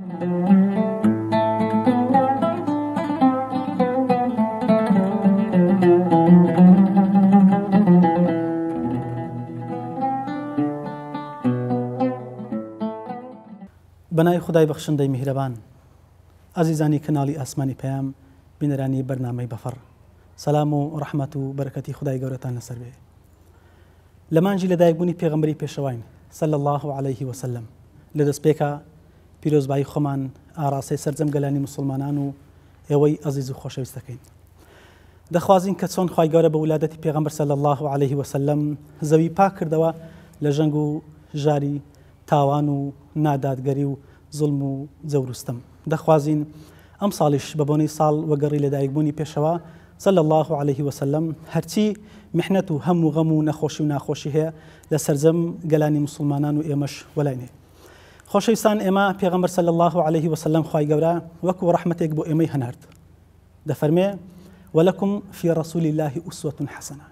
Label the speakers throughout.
Speaker 1: بەناوی خودای بەخشندەی میهرەبان، ئازیزانی کەناڵی ئاسمانی پەیام، بینەرانی بەرنامەی بەفەڕ، سەلام و ڕەحمەت و بەرەکەتی خودای گەورەتان لەسەر بێ. لە مانجی لەدایکبوونی پێغەمبەری پێشەواین صلی الله عليه وسلم لە دەستپێکە پیرۆزبایی خۆمان ئاراستەی سەرجەم گەلانی مسلمانان و ئێوەی ئەزیز و خۆشەویستەکەین. دەخوازین کە چۆن خوای گەورە بە ولادەتی پێغەمبەر صلی الله عليه وسلم زەوی پاک کردەوە لە ژەنگ و ژاری تاوان و نادادگەری و زڵم و جەوروستەم. دەخوازین ئەم ساڵیش بە بۆنەی ساڵ وەگەڕی لەدایکبوونی پێشەوە صلی الله عليه وسلم هەرچی محنەت و هەم و غەم و نەخۆشی و ناخۆشی هەیە لە سەرجەم گەلانی مسلمانان و ئێمەش وەلاینێ. خۆشەویستان، ئێمە پێغەمبەر صلی الله عليه وسلم خوای گەورە وەکو ڕەحمەتێک بۆ ئێمەی هەنارد. دەفەرمێ وەلەکم فی ڕەسوول الله ئوسوەة حەسەنە.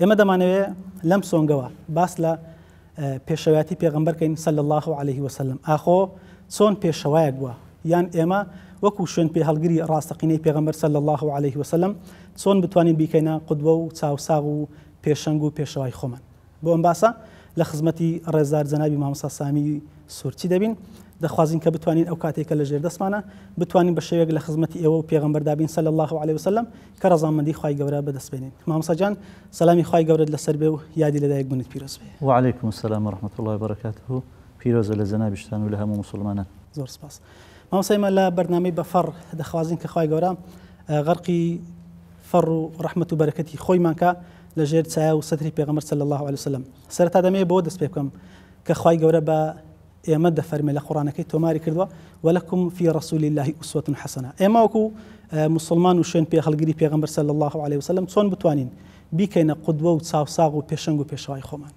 Speaker 1: ئێمە دەمانەوێت لەم سۆنگەوە باس لە پێشەوایەتی پێغەمبەرکەین صلی الله عليه وسلم. ئاخۆ چۆن پێشەوایەک بووە، یان ئێمە وەکو شوێن پێ هەڵگری ڕاستەقینەی پێغەمبەر صلی الله عليه وسلم چۆن بتوانین بیکەینە قودوە و چاوساغ و پێشەنگ و پێشەوای خۆمان. بۆ ئەم باسە لە خزمەتی ڕێزدار جەنابی مامۆستا سامی سورچی دەبین. دەخوازین کە بتوانین ئەو کاتێکە لە ژێر دەستمانە بتوانین بە شێوەیەک لە خزمەتی ئێوە و پێغەمبەر دابین صلی الله عليه وسلم کە ڕەزامەندی خوای گەورە بەدەستبێنین. مامۆستا جان، سەلامی خوای گەورەت لەسەر بێ و یادی لەدایکبوونت پیرۆز بێ.
Speaker 2: وعليكم السلام ورحمة الله وبركاته. پیرۆزە لە جەنابیشتان و لە هەموو مسلمانان.
Speaker 1: زۆر سپاس. مامۆستایمە لە بەرنامەی بەفەڕ دەخوازین کە خوای گەورە غەرقی فەڕ و ڕەحمەت و بەرەکەتی خۆیمان کە لە ژێر چایە و سەتری پێغەمبەر صلی الله عليه وسلم. سەرەتا دەمەوێت بۆ دەست پێ بکەم کە خوای گەورە بە ئێمە دەفەرمێ لە قورئانەکەی تۆماری کردووە وەلەکم فی ڕەسوول الله ئوسوەة حەسەنە. ئێمە وەکو مسلمان و شوێن پێ هەڵگری پێغەمبەر صلی الله عليه وسلم چۆن بتوانین بیکەینە قودوە و چاوساغ و پێشەنگ و پێشەوای خۆمان.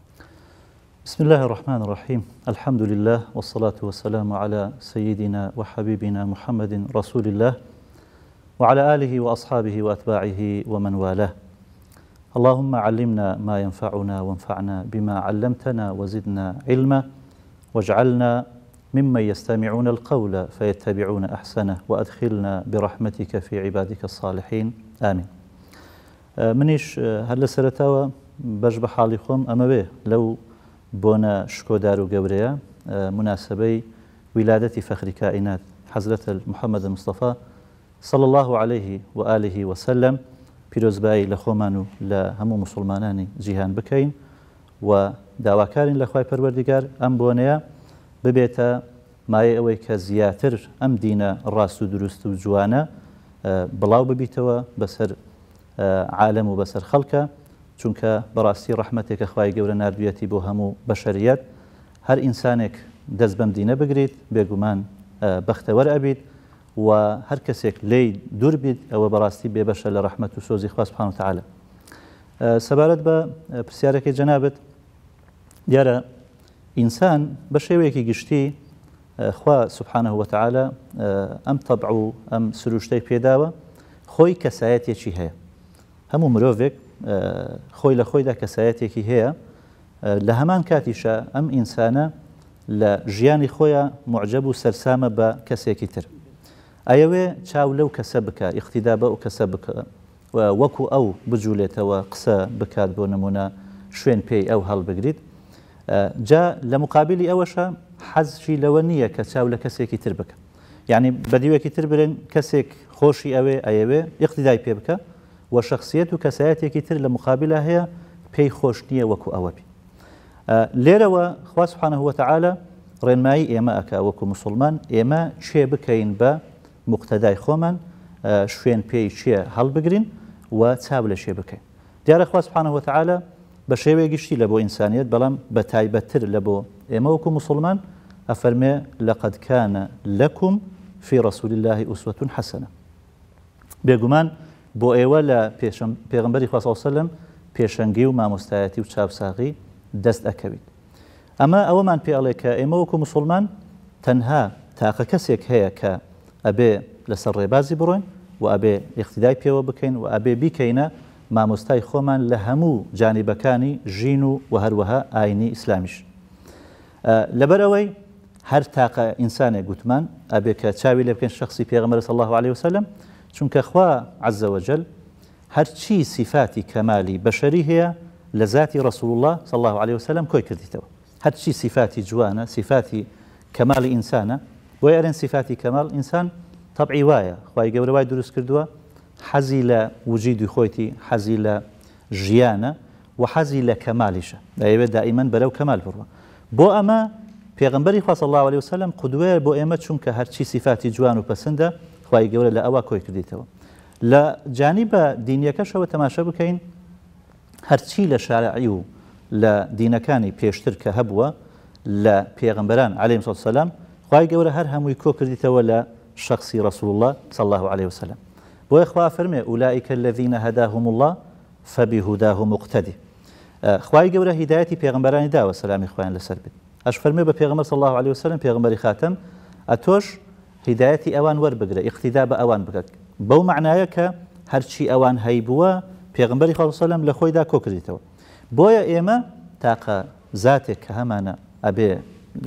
Speaker 2: بسم الله الرحمن الرحيم. الحمد لله والصلاة والسلام على سيدنا وحبيبنا محمد رسول الله وعلى آله وأصحابه وأتباعه ومن والاه. اللهم علمنا ما ينفعنا وانفعنا بما علمتنا وزدنا علما واجعلنا ممن يستمعون القول فيتبعون أحسنه وأدخلنا برحمتك في عبادك الصالحين آمين. منيش هل سرتاوى بجب حالي خوم أما به لو بونا شكودار وقوريا مناسبي ولادة فخر كائنات حضرة محمد المصطفى صلى الله عليه وآله وسلم پیرۆزبایی لە خۆمان و لە هەموو مسلمانانی جیهان بکەین و داواکارین لە خوای پەروەردیگار ئەم بۆنەیە ببێتە مایە ئەوەی کە زیاتر ئەم دینە ڕاست و دروست و جوانە بڵاو ببیتەوە بەسەر عالەم و بەسەر خەڵکە، چونکە بەڕاستی ڕەحمەتێکە خوای گەورە نردویەتی بۆ هەموو بەشەریەت. هەر ئینسانێک دەست بەم دینە بگریت بێگومان بەختەوەر ئەبیت و هەر کەسێک لێی دوور بیت ئەوە بەڕاستی بێبەشە لە ڕەحمەت و سۆزی خوا سوبحانە وتەعالە. سەبارەت بە پرسیارەکەی جەنابەت، دیارە ئینسان بە شێوەیەکی گشتی خوا سوبحانە وتەعالە ئەم تەبع و ئەم سروشتەی پێداوە خۆی کەسایەتێکی هەیە. هەموو مرۆڤێک خۆی لە خۆیدا کەسایەتێکی هەیە، لە هەمان کاتیشە ئەم ئینسانە لە ژیانی خۆیان معجەب و سەرسامە بە کەسێکی تر. ئەیەوێ چاو لەو کەسە بکە، ئیختیدا بە ئەو کەسە بکە، وەکو ئەو بجوولێتەوە قسە بکات، بۆ نمونە شوێن پێی ئەو هەڵبگریت. جا لە مقابلی ئەوەشە حەزی لەوە نییە کە چاو لە کەسێکی تر بکە، یعنی بەدیوێکی تر برن کەسێک خۆشی ئەوێ ئیختیدای پێ بکە و شخصیت و کەسایەتێکی تر لە مقابلە هەیە پێی خۆش نییە وەکو ئەوە بی. لێرەوە خوا سوبحانە وتەعالە ڕێنمایی ئێمە ئەکا وەکو مسلمان ئێمە چێ بکەین بە مقتەدای خۆمان، شوێن پێی چیە هەڵبگرین و چاو لە شێ بکەین. دیارە خوا سوبحانە وتەعالە بە شێوەیە گشتی لە بۆ ئینسانیەت، بەڵام بە تایبەتتر لە بۆ ئێمە وەکو مسلمان ئەفەرمێ لەقەد کانە لەکم فی ڕەسوول الله ئوسوەة حەسەنە. بێگومان بۆ ئێوە لە پێغەمبەری خوا صلی الله علیه و سەلەم پێشەنگی و مامۆستایەتی و چاوساغی دەست ئەکەویت. ئەمە ئەوەمان پێ ئەڵێ کە ئێمە وەکو مسلمان تەنها تاقە کەسێک هەیە کە ئەبێ لەسەر ڕێبازی بڕۆین و ئەبێ اقتیدای پێوە بکەین و ئەبێ بیکەینە مامۆستای خۆمان لە هەموو جانیبەکانی ژین و هەروەها ئاینی ئیسلامیش. لەبەر ئەوەی هەر تاقە ئینسانێک گوتمان ئەبێ کە چاوی لێ بکەن شخصی پێغەمبەر صلی الله عليه وسلم چونکە خوا عز وجل هەرچی صفاتی کەمالی بەشەری هەیە لە ذاتی رسول الله صلی الله عليه وسلم کۆی کردیتەوە هەرچی صفاتی جوانە صفاتی کەمالی ئینسانە بۆی ئەرێن صفاتی کەمال ئینسان طبعی وایە خوای گەورە وای دروست کردووە حەزی لە وجودی خۆیتی حەزی لە ژیانە و حەزی لە کەمالیشە دەیەوێت دائیمەن بەرەو کەمال بڕوە بۆ ئەمە پێغەمبەری خوا صلی الله عليه وسلم قودوەیە بۆ ئێمە چونکە هەرچی صفاتی جوان و پەسەندە خوای گەورە لە ئەوە کۆی کردیتەوە لە جانیبە دینیەکەشەوە تەماشا بکەین هەرچی لە شارعی و لە دینەکانی پێشتر کە هەبووە لە پێغەمبەران عەلەیهیم سەلام خوای گەورە هەر هەمووی کۆ کردیتەوە لە شخصی رسول الله صلی الله عليه وسلم بۆیە خوا فەرمێ ئولائیکە الذین هەداهم الله فبهداه مقتدی خوای گەورە هیدایەتی پێغەمبەرانی داوە سەلامی خوایان لەسەر بێت ئەش فەرمێ بە پێغەمبەر صلی الله عليه وسلم پێغەمبەری خاتەم ئەتۆش هیدایەتی ئەوان وەربگرە ئیقتیدا بە ئەوان بکات بەو معنایە کە هەرچی ئەوان هەیبووە پێغەمبەری خوا صلی الله عليه وسلم لە خۆیدا کۆ کردیتەوە بۆیە ئێمە تاقە زاتێک کە هەمانە ئەبێ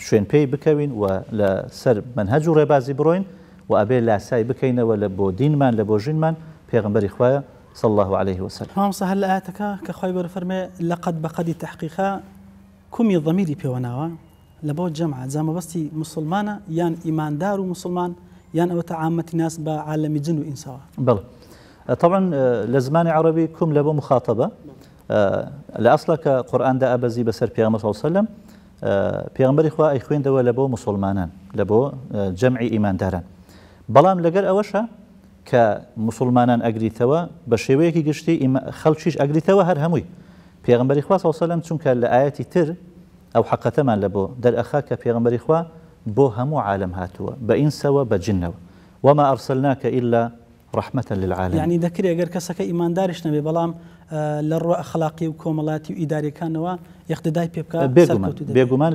Speaker 2: شوێن پێی بکەوین و لە سەر منهەج و ڕێبازی بڕۆین و ئەبێ لاسای بکەینەوە لە بۆ دینمان لە بۆ ژینمان پێغەمبەری خوایە صلى الله عليه وسلم.
Speaker 1: مامۆستا هەر لە ئاەتەکە کە خۆی بەرفەرمێ لەقەد بەقەدی تەحقیقا کومی ضەمیری پێوەناوە لە بۆ جەمع جامەبەستی مسلمانە یان ئیماندار و مسلمان یان ئەوەتە عامەتی ناس بە عالەمی جن و ئینساوە.
Speaker 2: بەڵێ طبعا لە زمانی عەرەبی کوم لە بۆ مخاطبە لە ئەسڵە کە قورئاندا ئەبەزی بەسەر پێغەمبەر صلی الله عليه وسلم پێغەمبەری خوا ئەیخوێندەوە لە بۆ مسلمانان لە بۆ جەمعی ئیمانداران بەڵام لەگەر ئەوەشە کە مسلمانان ئەگریتەوە بە شێوەیەکی گشتی خەڵکیش ئەگریتەوە هەر هەمووی پێغەمبەری خوا صلی الله عليه وسلم چونکە لە ئاەتی تر ئەو حەقەتەمان لە بۆ دەرئەخا کە پێغەمبەری خوا بۆ هەموو عالم هاتووە بە ئینسەوە بە جنەوە وما ئەرسەلناکە ئیلا ڕەحمەتە للعالمین
Speaker 1: یعنی دەکرێت ئەگەر کەسەکە ئیمانداریش نەبێ بەڵام لە ڕۆ ئەخلاقی و کۆمەڵاتی و ئیداریەکانەوە یەقتدای پێ بکات
Speaker 2: بێگومان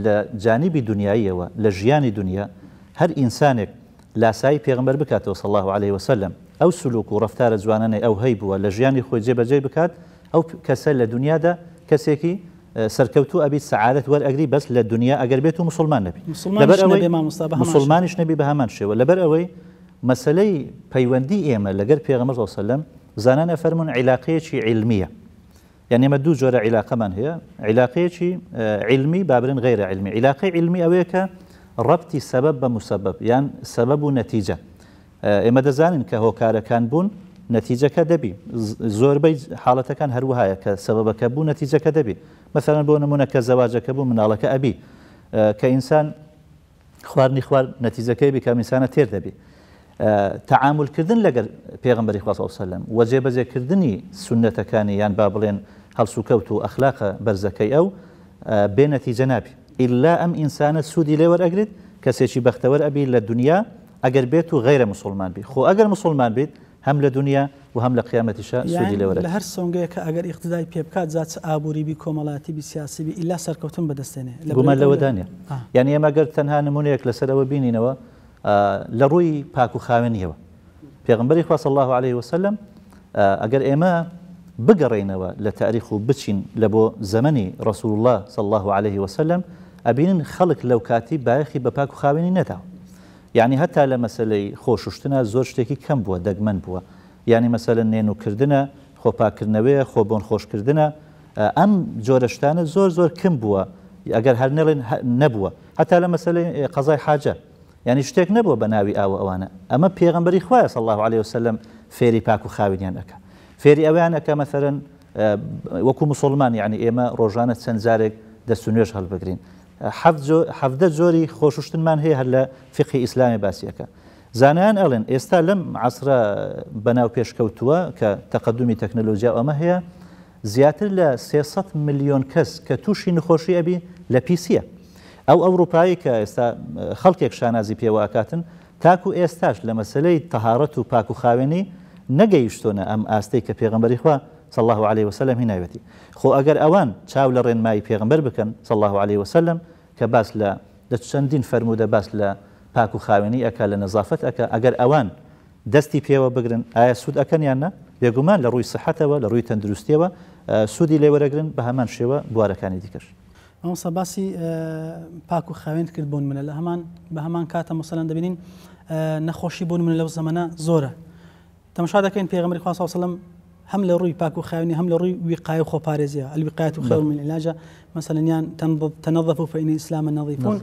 Speaker 2: لە جانیبی دنیاییەوە لە ژیانی دنیا هەر ئینسانێک لاسایی پێغەمبەر بکاتەوە صلی الله عليه وسلم ئەو سلوک و ڕەفتارە جوانانەی ئەو هەیبووە لە ژیانی خۆی جێبەجێ بکات ئەو کەسە لە دنیادا کەسێکی سەرکەوتوو ئەبیت سەعادەت وەرئەگری بەس لە دنیا ئەگەر بێت و مسلمان نەبی مسلمانیش نەبی بە هەمان شێوە لەبەر ئەوەی مەسەلەی پەیوەندی ئێمە لەگەر پێغەمبەر صلی الله عليه وسلم زانان ئەفەرمون عیلاقەیەکی عیلمیە یعنی ئێمە دوو جۆرە عیلاقەمان هەیە عیلاقەیەکی عیلمی بابرن غیرە عیلمی عیلاقەی عیلمی ئەوەیە کە ڕەبتی سەبەب بە مسەبەب یان سەبەب و نەتیجە ئێمە دەزانین کە هۆکارەکان بوون نەتیجەکە دەبی زۆربەی حاڵەتەکان هەروەهایە کە سەبەبەکە بوو نەتیجەکە دەبی مثلا بۆ نمونە کە زەواجەکە بوو مناڵەکە ئەبی کە ئینسان خواردنی خوارد نەتیجەکەی بی کە ئینسانە تێر دەبی تعاملکردن لەگەر پێغەمبەری خوا صلی الله عليه وسلم و جێبەجێکردنی سونەتەکانی یان با بڵێن هەڵسوکەوت و ئەخلاقە بەرزەکەی ئەو بێ نەتیجە نابی ئیلا ئەم ئینسانە سوودی لێ وەرئەگرێت کەسێکی بەختەوەر ئەبی لە دنیا ئەگەر بێت و غیرە مسلمان بی خۆ ئەگەر مسلمان بێت هەم لە دنیا و هەم لە قیامەتیشە سوودی لێ وەرئەگرێت
Speaker 1: لە هەر سۆنگەیە کە ئەگەر ئیقتیدای پێ بکات زات ئابووری بی کۆمەڵاتی بی سیاسی بی ئیلا سەرکەوتن بەدەستێنێ
Speaker 2: گومان لەوەدانە یعنی ئێمە گەر تەنها نمونەیەک لەسەرەوە بینینەوە لە ڕووی پاک و خاوێنیەوە پێغەمبەری خوا صلی الله عليه وسلم ئەگەر ئێمە بگەڕێنەوە لە تاریخ و بچین لە بۆ زەمەنی رسول الله صلی الله عليه وسلم ئەبینن خەڵک لەو کاتی بایەخی بە پاک و خاوێنی نەداوە یعنی هەتا لە مەسەلەی خۆشوشتنە زۆر شتێکی کەم بووە دەگمەن بووە یعنی مەسەلەن نێنوکردنە خۆپاکردنەوەیە خۆ بۆن خۆشکردنە ئەم جۆرە شتانە زۆر کەم بووە ئەگەر هەر نەڵێن نەبووە هەتا لە مەسەلەی قەزای حاجە یعنی شتێک نەبووە بە ناوی ئاوە ئەوانە ئەمە پێغەمبەری خوایە صلی الله عليه وسلم فێری پاک و خاوێنیان ئەکا فێری ئەویان ئەکا مەثەلەن وەکو مسلمان یعنی ئێمە ڕۆژانە چەند جارێک دەست و نوێژ هەڵبگرین حەفدە جۆری خۆشوشتنمان هەیە هەر لە فقهی ئیسلامی باسیەکە زانایان ئەڵێن ئێستا لەم عەسرە بەناو پێشکەوتووە کە تەقەدومی تەکنۆلۆژیا ئەمە هەیە زیاتر لە 300 ملیۆن کەس کە تووشی نخۆشی ئەبی لە پیسیە ئەو ئەوروپایی کە ئێستا خەڵکێک شانازی پێوە ئاکاتن تاکو ئێستاش لە مەسلەی تەهارەت و پاک و خاوێنی نەگەیشتۆنە ئەم ئاستەی کە پێغەمبەری خوا صلی الله عليه وسلم هینایەتی خۆ ئەگەر ئەوان چاو لە ڕێنمایی پێغەمبەر بکەن صلی الله عليه وسلم کە باس لە چەندین فەرموودە باس لە پاک و خاوێنی ئەکا لە نەزافەت ئەکا ئەگەر ئەوان دەستی پێوە بگرن ئایا سوود ئەکەن یان نە بێگومان لە ڕووی سەحەتەوە لە ڕووی تەندروستیەوە سوودی لێوەرەگرن بە هەمان شێوە بوارەکانی دیکەش
Speaker 1: ئەوسا باسی پاک و خاوێن کرد بۆن منە لە بە هەمان کاتە مەسەلەن دەبینین نەخۆشی بۆن من لەو زەمانە زۆرە تەماشا دەکەین پێغەمبەری خوا صلی الله علیه و سلم هەم لە ڕووی پاک و خاوێنی هەم لە ڕووی وقایە و خۆپارێزیە الوقایەة خەیر من العلاج مثلا یان تنظفوا فإن الإسلام نظيفون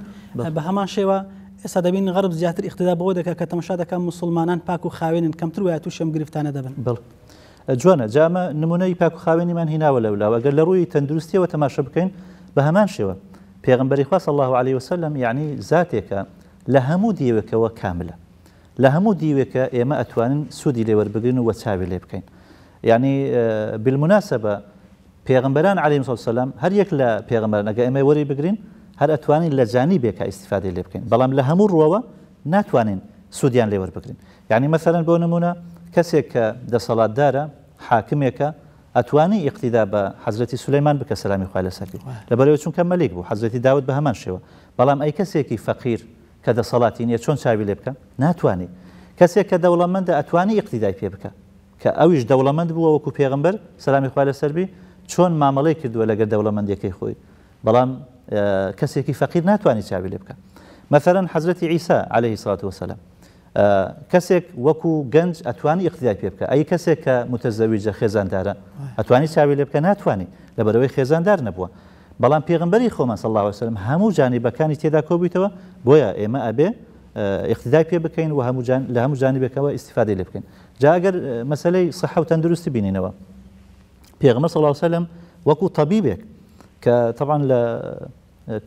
Speaker 1: بە هەمان شێوە ئێستا دەبین غەرب زیاتر اقتدا بەوە دەکات کە تەماشا دەکەن مسلمانان پاک و خاوێنن کەمتر وایە تووشێم گرفتانە دەبن.
Speaker 2: جوانە جامە نمونەی پاک و خاوێنیمان هیناوە لەولا ئەگەر لە ڕووی تەندروستیەوە تەماشا بکەین بە هەمان شێوە پێغەمبەری خوا صلی الله عليه وسلم یعنی زاتێکە لە هەموو دیوێکەوە کاملە لە هەموو دیوێکە ئێمە ئەتوانین سوودی لێ وەربگرین و وەچاوی لێ بکەین. یعنی بالمناسبە پێغەمبەران عەلەیهیم سەلام هەر یەک لە پێغەمبەران ئەگە ئێمە وەری بگرین هەر ئەتوانین لە جانیبێکە ئیستیفادەی لێ بکەین بەڵام لە هەموو ڕووەوە ناتوانین سوودیان لێ وەربگرین. یعنی مەسەلەن بۆ نمونە کەسێک کە دەسەڵاتدارە حاکمێکە ئەتوانی ئیقتیدا بە حەزرەتی سولەیمان بکە سەلامی خوا لەسەری لەبەرەوە چونکە مەلێک بوو حەزرەتی داود بە هەمان شێوە بەڵام ئەی کەسێکی فەقیر کە دەسەڵاتی نییە چۆن چاوی لێ بکە ناتوانێ کەسێک کە دەوڵەمەندە ئەتوانی ئیقتیدای پێ بکە کە ئەویش دەوڵەمەند بووە وەکو پێغەمبەر سەلامی خوا لەسەربی چۆن مامەڵەی کردووە لەگەر دەوڵەمەندیەکەی خۆی بەڵام کەسێکی فەقیر ناتوانێت چاوی لێ بکە. مەثەلەن حەزرەتی عیسا عەلەیهی سڵات وسەلام کەسێک وەکو گەنج ئەتوانی ئیقتیدای پێ بکە ئەی کەسێک کە متەزەویجە خێزاندارە ئەتوانی چاوی لێ بکە ناتوانی لەبەرەوەی خێزاندار نەبووە بەڵام پێغەمبەری خۆمان صلی الله علیه وسلم هەموو جانیبەکانی تێدا کۆبوویتەوە بۆیە ئێمە ئەبێ ئیقتیدای پێ بکەین و لە هەموو جانیبێکەوە ئیستیفادەی لێ بکەین. جا ئەگەر مەسەلەی سەحە و تەندروستی بینینەوە پێغەمبەر صلی الله علیه وسلم وەکو طبیبێک کە طبعا لە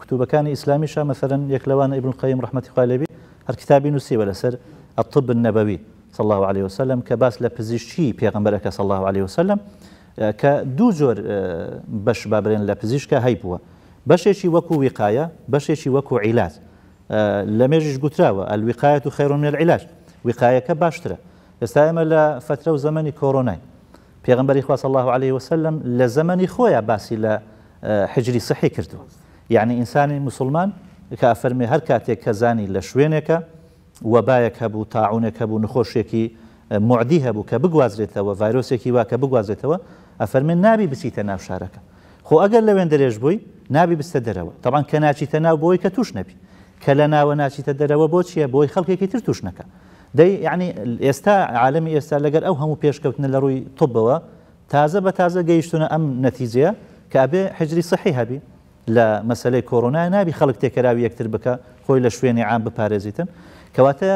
Speaker 2: کتوبەکانی ئیسلامیشە مەثەلەن یەک لەوانە ئیبن القەیم ڕەحمەتی خوای لێبێ هەر کتابی نووسیوە لەسەر الطب النبوي صلى الله عليه وسلم كباس لبزيشي پیغمبرك صلى الله عليه وسلم كدو جور باش بابرين لبزيشكا هيبوا باشيشي وكو وقاية باشيشي وكو علاج لميجيش قتراوة الوقاية خير من العلاج وقاية كباشترة استايما لفترة وزمن كورونا پیغمبر إخوة صلى الله عليه وسلم لزمن خويا باسي لحجري صحي كردو يعني إنسان مسلمان كأفرمي هر كاتي كزاني لشوينك وبایەک هەبوو تاعونێک هەبوو نخۆشێکی معدی هەبوو کە بگوازرێتەوە ڤایرۆسێکی وا کە بگوازرێتەوە ئەفەرمێن نابی بچیتە ناو شارەکە خۆ ئەگەر لەوێن دەرێژ بووی نابی بستە دەرەوە طبعا کە ناچیتە ناو بۆی کە توش نەبی کە لە ناوە ناچیتە دەرەوە بۆ چییە بۆی خەڵکێکی تر توش نەکە دەی یعنی ئێستا عالەمی ئێستا لەگەر ئەو هەموو پێشکەوتنە لە ڕووی طبەوە تازە بە تازە گەیشتونە ئەم نەتیجەیە کە ئەبێ حجری صحی هەبی لە مەسەلەی کۆڕۆنا نابی خەڵک تێکەراوی یەکتر بکە خۆی لە شوێنی عام بپارێزیتن کەواتە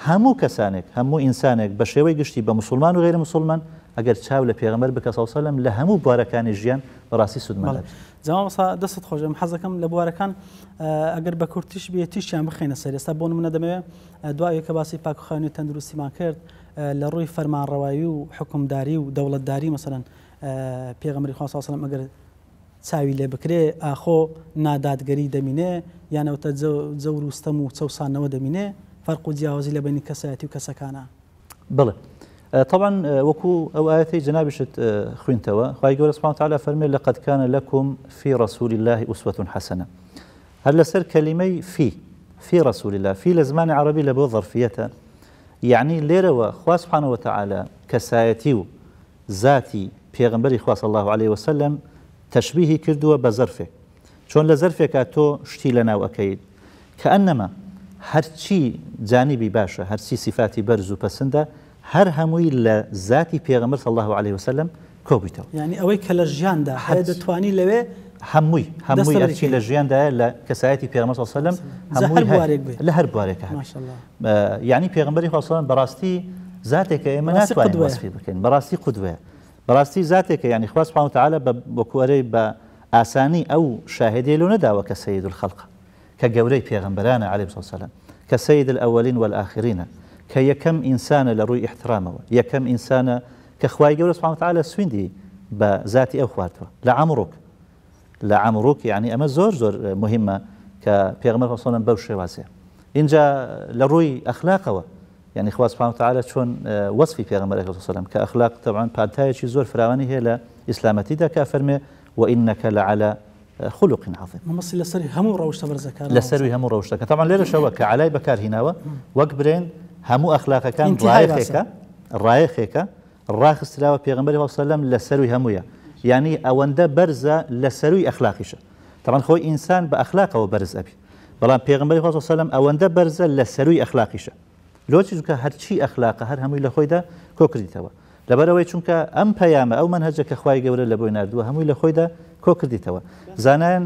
Speaker 2: هەموو کەسانێک هەموو ئینسانێک بە شێوەی گشتی بە مسلمان و غێر مسلمان ئەگەر چاو لە پێغەمبەر بکە صلی الله علیه وسلم لە هەموو بوارەکانی ژیان بەڕاستی سودمەند
Speaker 1: جەمال مەسا دەستت خۆشە حەزەکەم لە بوارەکان ئەگەر بە کورتیش بێ تیشیان بخینە سەر ئێستا بۆ نمونە دەمەوێت دوای کە باسی پاک و خاوێنی تەندروستیمان کرد لە ڕووی فەرمانڕەوایی و حکومداری و دەوڵەتداری مەسەلەن پێغەمبەری خوا صلی الله علیه وسلم ئەگەر چاوی لێ بکرێ ئاخۆ نادادگەری دەمینێ یانەوەتە جەور و ستەم و چەوسانەوە دەمینێ فرق جیاوازی لە بینی کەسایەتی و کەسەکانە
Speaker 2: بڵێ طبعا وەکو ئەو ئاەتی جەنابیشت خوێنتەوە خوای گەورە سبحانه وتعالى فەرمێ لقد كان لكم في رسول الله أسوة حسنة هەر لەسەر کەلیمەی في رسول الله في لە زمانی عەرەبی لە بۆ ظرفیەتە یعنی لێرەوە خوا سبحانه وتعالى کەسایەتی و ذاتی پێغەمبەری خوا صلی الله عليه وسلم تشبیهی کردووە بە زەرفێک چۆن لە زەرفێکە تۆ شتی لەناو ئەکەیت کەئەنەما هەرچی جانیبی باشە هەرچی صفاتی بەرز و پەسەندە هەر هەمووی لە ذاتی پێغەمبەر صلی الله عليه وسلم کۆبوویتەوە
Speaker 1: یعنی ئەوەی کە لە ژیاندا هەیە دەتوانی لەوێ
Speaker 2: هەمووی هەرچی لە ژیاندایە لە کەسایەتی پێغەمبەر صلی الله عليه وسلم هەمووی لە هەر بوارێکە یعنی پێغەمبەری خوا صلی الله عليه وسلم بەڕاستی زاتێکە ئێمە ناتوانین وەسفی بکەین بەڕاستی قودوەیە بەڕاستی زاتێکە یعنی خوا سبحانه وتعالى بەکوەرەی بە ئاسانی ئەو شاهدەیە لەو نەداوە کە سەید الخەلق کە گەورەی پێغەمبەرانە عەلەیهیم سەلام کە سەید الأولین والآخرین کە یەکەم ئینسانە لە ڕووی احترامەوە یەکەم ئینسانە کە خوای گەورە سبحانه وتعالى سوێندی بە ذاتی ئەو خواردووە لە عەمڕوک یعنی ئەمە زۆر مهمە کە پێغەمبەر صلی الله علیه و سلم بەو شێوازەیە اینجا لە ڕووی ئەخلاقەوە يعني خوا سبحانه وتعالى شون وصفي في غمر الله وسلم كأخلاق طبعا بانتايش زور فراواني هي لإسلامتي دا كافرمي وإنك لعلى خلق عظيم
Speaker 1: ممثل لسري همو روشته برزكار
Speaker 2: لسري همو روشته طبعا ليش شو كعلي بكار هناوة وقبرين همو أخلاق كان رايخك الراخص تلاوة في غمر الله وسلم لسروي همويا يعني أوندا برزة لسروي أخلاقيشه طبعا خۆی ئینسان بە ئەخلاقەوە بەرز ئەبی بەڵام پێغمبەری خوا صلی الله علیه و سلم ئەوەندە بەرزە لە سەروی ئەخلاقیشە لۆچی چونکە هەرچی ئەخلاقە هەر هەمووی لە خۆیدا کۆ کردیتەوە لەبەرەوەی چونکە ئەم پەیامە ئەو منهەجە کە خوای گەورە لە بۆی نردووە هەمووی لە خۆیدا کۆ کردیتەوە زانایان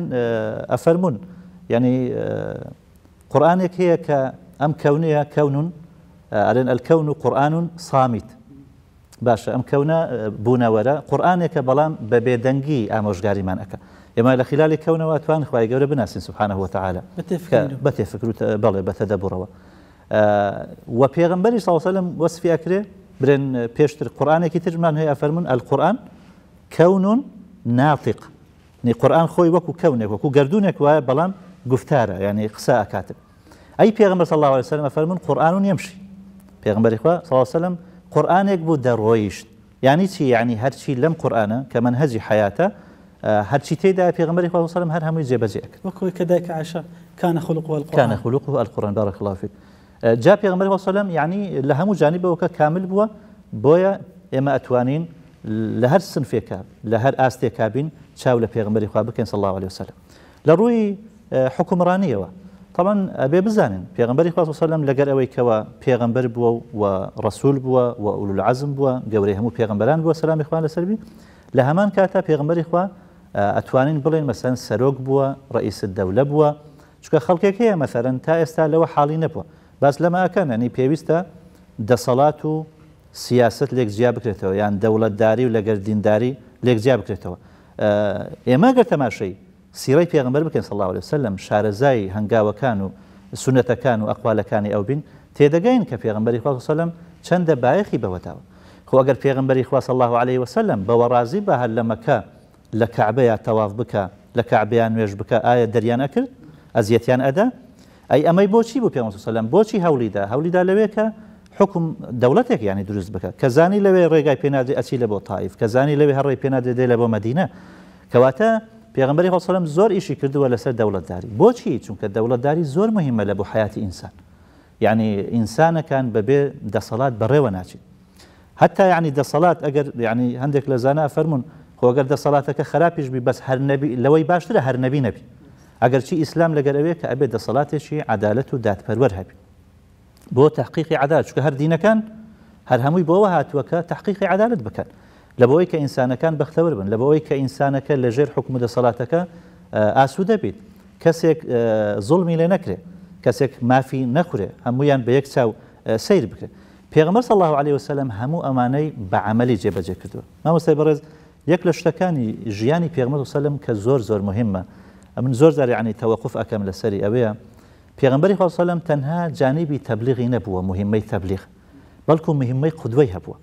Speaker 2: ئەفەرمون یعنی قورئانێک هەیە کە ئەم کەونەیە کەونون ئەڵێن الکەون قورئان صامت باشە ئەم کەونە بوونەوەرە قورئانێکە بەڵام بە بێدەنگی ئامۆژگاریمان ئەکە ئێمە لە خلالی کەونەوە توان خوای گەورە بناسین سبحانه وتعالى بەتێفکر بەڵێ بەتەدەبڕەوە و پێغمبەری صلی الله علیه و سلم وەصفی ئەکرێ برێن پێشتر قورئانێکی ترمان هەیە ئەفەرمون القورئان کەون ناطق نی قورئان خۆی وەکو کەونێک وەکو گردونێک وایە بەڵام گفتارە یعنی قسە ئەکاتب ئەی پێغمبەر صلی الله علیه و سلم ئەفەرمون قورئان یمشي پێغمبەری خوا صلی الله علیه و سلم قورئانێک بوو دەڕۆیشت یعنی چی یعنی هەرچی لەم قورئانە کە منهەجی حیاتە هەرچی تێدا پێغمبەری خوا صلی الله علیه و سلم هەر هەمووی جێبەجێ کرد
Speaker 1: وەکو کە دایک عایشە كان خلقه
Speaker 2: القرآن بارك الله فيك جاء پێغمبەری خوا صلی الله علیه و سلم یعنی لە هەموو جانبەوە کامل بووە بۆیە ئێمە ئەتوانین لە هەر سنفێکە لە هەر ئاستێکا بین چاو لە پێغمبەری خوا بکەین صلی الله علیه و سلم لە ڕووی حکومڕانیەوە طبعا ئەبێ بزانین پێغمبەری خوا صلی الله علیه و سلم لەگەر ئەوەی کەوە پێغمبەر بووە و ڕەسوول بووە و ئولو العەزم بووە گەورەی هەموو پێغمبەران بووە سەلامی خوا لەسەر بی لە هەمان کاتا پێغمبەری خوا ئەتوانین بڵێن مەسەن سەرۆک بووە ڕئیس الدەولە بووە چونکە خەڵکێک هەیە مەسەرەن تا ئێستا لەوە حاڵی نەبووە باس لەمە ئەکەن ئەنی پێویستە دەسەڵات و سیاست لێک جیا بکرێتەوە یان دەوڵەتداری و لەگەر دینداری لێک جیا بکرێتەوە ئێمە گەر تەماشەی سیرەی پێغمبەر بکەین صلی الله علیه و سلم شارەزای هەنگاوەکان و سونەتەکان و ئەقوالەکانی ئەو بین تێدەگەین کە پێغمبەری خوا صلی الله علیه و سلم چەندە بایەخی بەوەتاوە خۆ ئەگەر پێغمبەری خوا صلی الله علیه و سلم بەوە ڕازی بە هەر لە مەکە لە کەعبەیە تەواف بکە لە کەعبەیان نوێژ بکە ئایا دەریان ئەکرد ئەزیەتیان ئەدا ئەی ئەمەی بۆچی بوو پێغمبەر صلی الله علیه و سلم بۆچی هەولیدا لەوێ کە حکم دەوڵەتێک یعنی دروست بکە کە زانی لەوێ ڕێگای پێنادرێ ئەچی لە بۆ تائیف کە زانی لەوێ هەڕێی پێنادرێ دێ لە بۆ مەدینە کەواتە پێغمبەری خوا صلی الله علیه و سلم زۆر ئیشی کردووە لەسەر دەوڵەتداری بۆچی چونکە دەوڵەتداری زۆر مهمە لە بۆ حیاتی ئینسان یعنی ئینسانەکان بەبێ دەسەڵات بەڕێوە ناچێت حتا یعنی دەسەڵات ئەگەر یعنی هەندێک لە زانە فەرمون خۆگەر دەسەڵاتەکە خراپیش بی بەس هەر نەبی لەوەی باشترە هەر نەبی نەبی ئەگەر چی ئیسلام لەگەر ئەوەیە کە ئەبێت دەسەڵاتێکی عەدالەت و دادپەروەر هەبی بۆ تحقیقی عەدالەت چونکە هەر دینەکان هەر هەمووی بۆەوە هاتووە کە تحقیقی عەدالەت بکەن لە بۆەوەی کە ئینسانەکان بەختەوەر بن لە بۆەوەی کە ئینسانەکە لەژێر حکم و دەسەڵاتەکە ئاسوودە بیت کەسێک زوڵمی لێ نەکرێ کەسێک مافی نەخورێ هەمویان بە یەک چاو سیر بکرێت پێغمبەر صلی الله علیه و سلم هەموو ئەمانەی بە عەمەلی جێبەجێ کردووە مامۆستای بەڕێز یەک لە شتەکانی ژیانی پێغمبەر صلی الله علیه و سلم کە زۆر مهمە من زۆر جار یعنی تەوەقف ئەکەم لەسەری ئەوەیە پێغمبەری خوا صلی الله علیه و سلم تەنها جانیبی تەبلیغی نەبووە مهمەی تەبلیغ بەڵکو مهمەی قودوەی هەبووە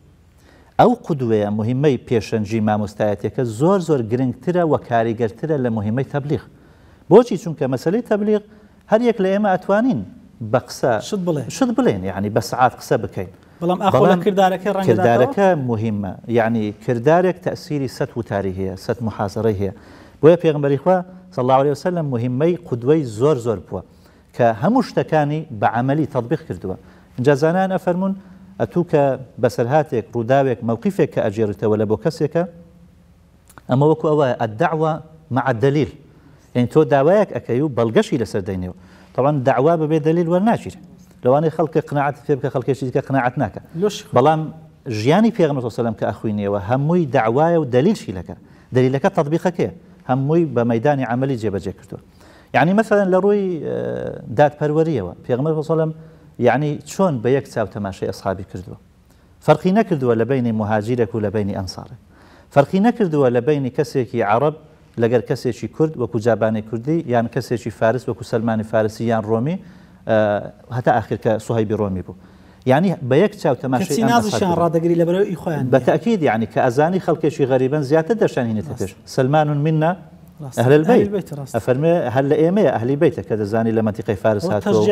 Speaker 2: ئەو قودوەیە مهمەی پێشەنجی مامۆستایەتەکە زۆر گرنگترە و کاریگەرترە لە مهمەی تەبلیغ بۆچی چونکە مەسەلەی تەبلیغ هەر یەک لە ئێمە ئەتوانین بە قسە شت بڵێن یعنی بە سعات قسە بکەین
Speaker 1: بەڵام ئەخۆ
Speaker 2: کردارەکە مهمە یعنی کردارێک تەسیری سەد وتاری هەیە سەد محاسەرەی هەیە بۆیە پێغمبەری خوا صلی الله علیه و سلم مهمەی قودوەی زۆر بووە کە هەموو شتەکانی بە عەمەلی تەطبیق کردووە اینجا زانان ئەفەرمون ئەتوو کە بەسەرهاتێک ڕووداوێک موقفێک کە ئەجێڕیتەوە لە بۆ کەسێکە ئەمە وەکو ئەوە الدعوە مع الدلیل یعنی تۆ داوایەک ئەکەی و بەڵگەشی لەسەر دەینەوە طبعا دعوا بەبێ دلیل وەرناچیرێ لەوانەیە خەڵکی قناعەت پێ بکە خەڵکێکی دیکە قناعەت ناکە بەڵام ژیانی پێغمبەر صلی الله علیه و سلم کە ئەخوینەوە هەمووی دعوایە و دلیلشی لەکە دلیلەکە تەطبیقەکەیە هەمووی بە مەیدانی عەمەلی جێبەجێ کردووە یعنی مثلا لە ڕووی دادپەروەریەوە پێغمبەر صلی الله علیه و سلم یعنی چۆن بە یەک چاو تەماشای ئەسحابی کردووە فەرقی نەکردووە لە بینی مهاجرێک و لە بینی ئەنسارێک فەرقی نەکردووە لە بینی کەسێکی عەرەب لەگەر کەسێکی کورد وەکو جابانی کوردی یان کەسێکی فارس وەکو سەلمانی فارسی یان ڕۆمی هەتا ئاخر کە سوهەیبی ڕۆمی بوو یعنی بە یەک چاو تەماشای
Speaker 1: نازیشان ڕادەگری لەبەرەوەی خۆیان
Speaker 2: بەتەکید یعنی کە ئەزانی خەڵکێکی غەریبن زیاتر دەشانهێنێتە پێش سلمان منا أهل البيت أفرمي هل إيمي أهل بيتك كذا زاني لما تقي فارس هاتو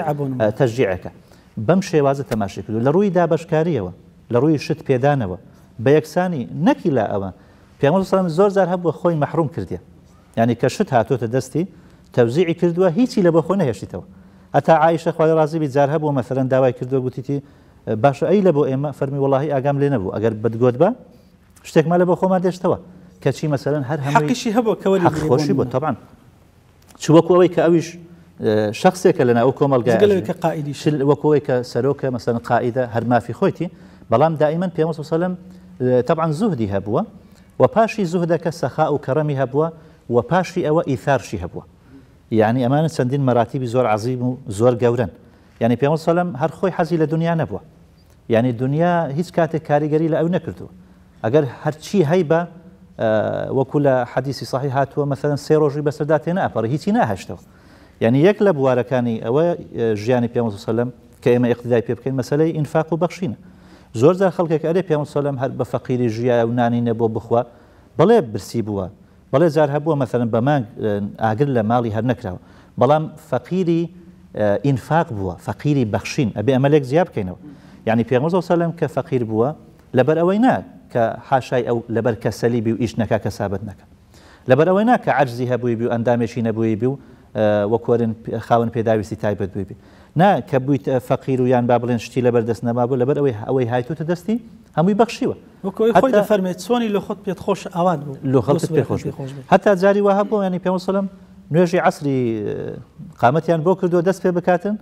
Speaker 2: تشجيعك بمشي وازة تماشي كدو لروي دابش كاريوا لروي شت بيدانوا بيكساني نكلا أوا في عمر صلى الله زور زار هب وخوي محروم كرديا يعني كشت هاتو تدستي توزيعي كردوا هيتي لبخونه يشتوا أتا عائشة خوي رازي بيزار هب ومثلا دواي كردوا قلتي باش أي لبو إيما فرمي والله أقام لنا بو أجر بدقود با اشتك ما لبو خو ما دشتوا كشي مثلا هر هم
Speaker 1: حقشي هبو كولي
Speaker 2: حق خوشي بو طبعا چ وەکوەوەی کە ئەویش شخصێکە لەناو کۆمەڵگای
Speaker 1: کە قائیدی
Speaker 2: وەکوەوەی کە سەرۆکە مەسەن قائیدە هەر مافی خۆیتی بەڵام دائیمەن پێغەمبەر صلی الله علیه و سلم طبعا زوهدی هەبووە و پاشی زوهدەکە سەخا و کەڕەمی هەبووە و پاشی ئەوە ئیثارشی هەبووە یعنی ئەمانە چەندین مەراتیبی زۆر عەزیم و زۆر گەورن یعنی پێغەمبەر صلی الله علیه و سلم هەر خۆی حەزی لە دنیا نەبووە یعنی دنیا هیچ کاتێک کاریگەری لە ئەو نەکردووە ئەگەر هەرچی هەیبە وەکو لە حەدیثی صحیح هاتووە مثلا سێ ڕۆژی بەسەردا تێنە ئەپەڕی هیچی ناهێشتەوە یعنی یەک لە بوارەکانی ئەوە ژیانی پێغەمبەر صلی الله علیه و سلم کە ئێمە اقتیدای پێ بکەین مەسەلەی ئینفاق و بەخشینە زۆر جار خەڵکێک ئەرێ پێغەمبەر صلی الله علیه و سلم هەر بە فەقیری ژیای و نانی نەبووە بخوا بەڵێ برسی بووە بەڵێ جار هەبووە مثلا بە مانگ ئاگر لە ماڵی هەر نەکراوە بەڵام فەقیری ئینفاق بووە فەقیری بەخشین ئەبێ ئەمەلێک زیاد بکەینەوە یعنی پێغەمبەر صلی الله علیه و سلم کە فەقیر بووە لەبەر ئەوەی نا کە حاشای ئەو لەبەر کەسەلی بی و ئیش نەکا کەسابەت نەکە لەبەر ئەوەی نا کە عەجزی هەبووی بی و ئەندامێکی نەبووی بی و وەکوەرن خاوەن پێداویستی تایبەت بووی بی نا کە بوویت فەقیر و یان با بڵێن شتی لەبەر دەست نەمابوو لەبەر ئەوەی هایتوتە دەستی هەمووی بەخشیوە
Speaker 1: وەکەوەی خۆی دەفەرمێت چۆنی لە خۆت پێت خۆش ئاوات بوو
Speaker 2: لە خەڵکت پێ خۆش هەتا جاری وا هەبوو ینی پێغەمبەر صلی الله علیه و سلم نوێژی عەسری قامەتیان بۆ کردووە دەست پێ بکاتن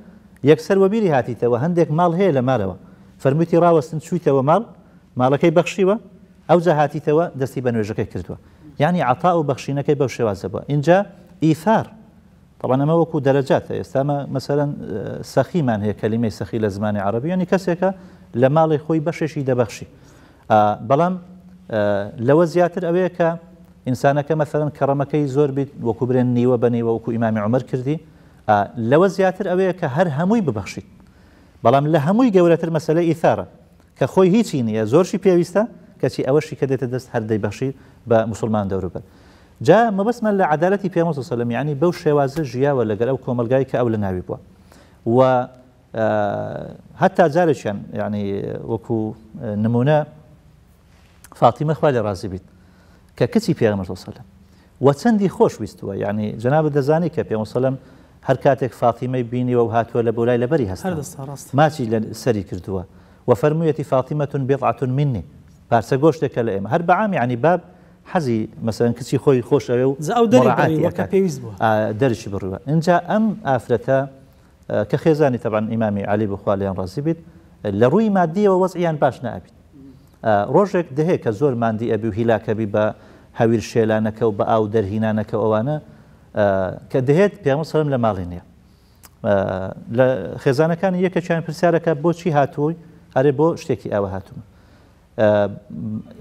Speaker 2: یەکسەر وەبیری هاتیتەوە هەندێک ماڵ هەیە لە مالەوە فەرموویتی ڕاوەستن چوویتەوە ماڵەکەی بەخشیوە ئەو جا هاتیتەوە دەستی بە نوێژەکەی کردووە یعنی عەتا و بەخشینەکەی بەو شێوازە بووە اینجا ئیثار طبعا ئەمە وەکو دەرەجاتە ئێستامە مەسەلەن سەخیمان هەیە کەلیمەی سەخی لە زمانی عەرەبی یعنی کەسێکە لە ماڵی خۆی بەشێکی دەبەخشی بەڵام لەوە زیاتر ئەوەیە کە ئینسانەکە مەسەلەن کەڕەمەکەی زۆر بیت وەکو برێن نیوە بەنیوە وەکو ئیمامی عومەر کردی لەوە زیاتر ئەوەیە کە هەر هەمووی ببەخشیت بەڵام لە هەمووی گەورەتر مەسەلەی ئیثارە کە خۆی هیچی نییە زۆرشی پێویستە کەچی ئەوەشی کە دێتە دەست هەر دەیبەخشی بە موسڵمان دەوروبەر جا مەبەستمان لە عەدالەتی پێغەمبەر صلی الله علیه و سلم یعنی بەو شێوازە ژیاوە لەگەڵ ئەو کۆمەلگای کە ئەو لە ناوی بووە و هەتا جارێکیان یعنی وەکو نمونە فاتیمە خوا لێ ڕازی بیت کە کچی پێغەمبەر صلی الله علیه و سلم و چەندی خۆش ویستووە یعنی جەنابەت دەزانی کە پێغەمبەر صلی الله علیه و سلم هەر کاتێک فاتیمەی بینیوە و هاتووە لە بۆلای لەبەری هەست ماچی لە سەری کردووە و فەرموویەتی فاتیمەة بضعة مني پارچە گۆشتێکە لە ئێمە هەر بەعام یعنی باب حەزی مەسەلەن کچی خۆی خۆش ئەوێ و دەرشی بڕوە اینجا ئەم ئافرەتە کە خێزانی تەبعاً ئیمامی عەلی بخوا لێیان ڕازی بیت لە ڕووی مادیەوە وەزعیان باش نابیت ڕۆژێک دەهەیە کە زۆر مادی ئەبی و هیلاکەبی بە هەویر شێلانەکە و بە ئاو دەرهینانەکە ئەوانە کە دەهێت پێغەمبەر صلی الله علیه و سلم لە ماڵی نییە لە خێزانەکانی یەکێکیان پرسیارەکە بۆچی هاتووی ئەرێ بۆ شتێکی ئاوە هاتوومە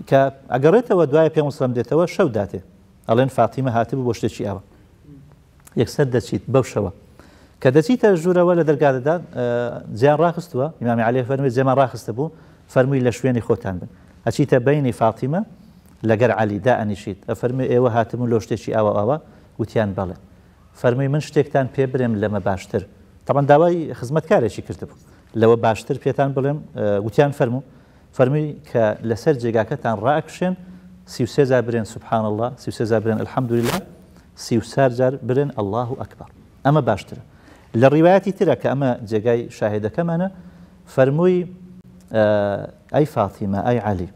Speaker 2: کە ئەگەڕێتەوە دوای پێغەمبەر صلی الله علیه و سلم دێتەوە شەو داتێ ئەڵێن فاتیمە هاتبوو بۆ شتێکی ئاوە یەکسەر دەچیت بەو شەوە کە دەچیتە ژوورەوە لە دەرگادەدا جیان ڕاخستووە ئیمامی عەلی فەرمووی جێمان ڕاخستە بوو فەرمووی لە شوێنی خۆتان بن ئەچیتە بەینی فاتیمە لەگەر عەلی دائەنیشیت ئەفەرمووی ئێوە هاتبوون لۆ شتێکی ئاوە وتیان بەڵێ فەرمووی من شتێکتان پێ برێم لەمە باشتر طبعا داوای خزمەتکارێکی کردبوو لەوە باشتر پێتان بڵێم وتیان فەرمووی کە لەسەر جێگاکەتان ڕائەکشێن 33 جار برێن سبحان الله 33 جار برێن الحەمدولله 34 جار برێن الله ئەکبەر ئەمە باشترە لە ڕیوایەتی ترە کە ئەمە جێگای شاهێدەکەمانە فەرمووی ئەی فاتیمە ئەی عەلی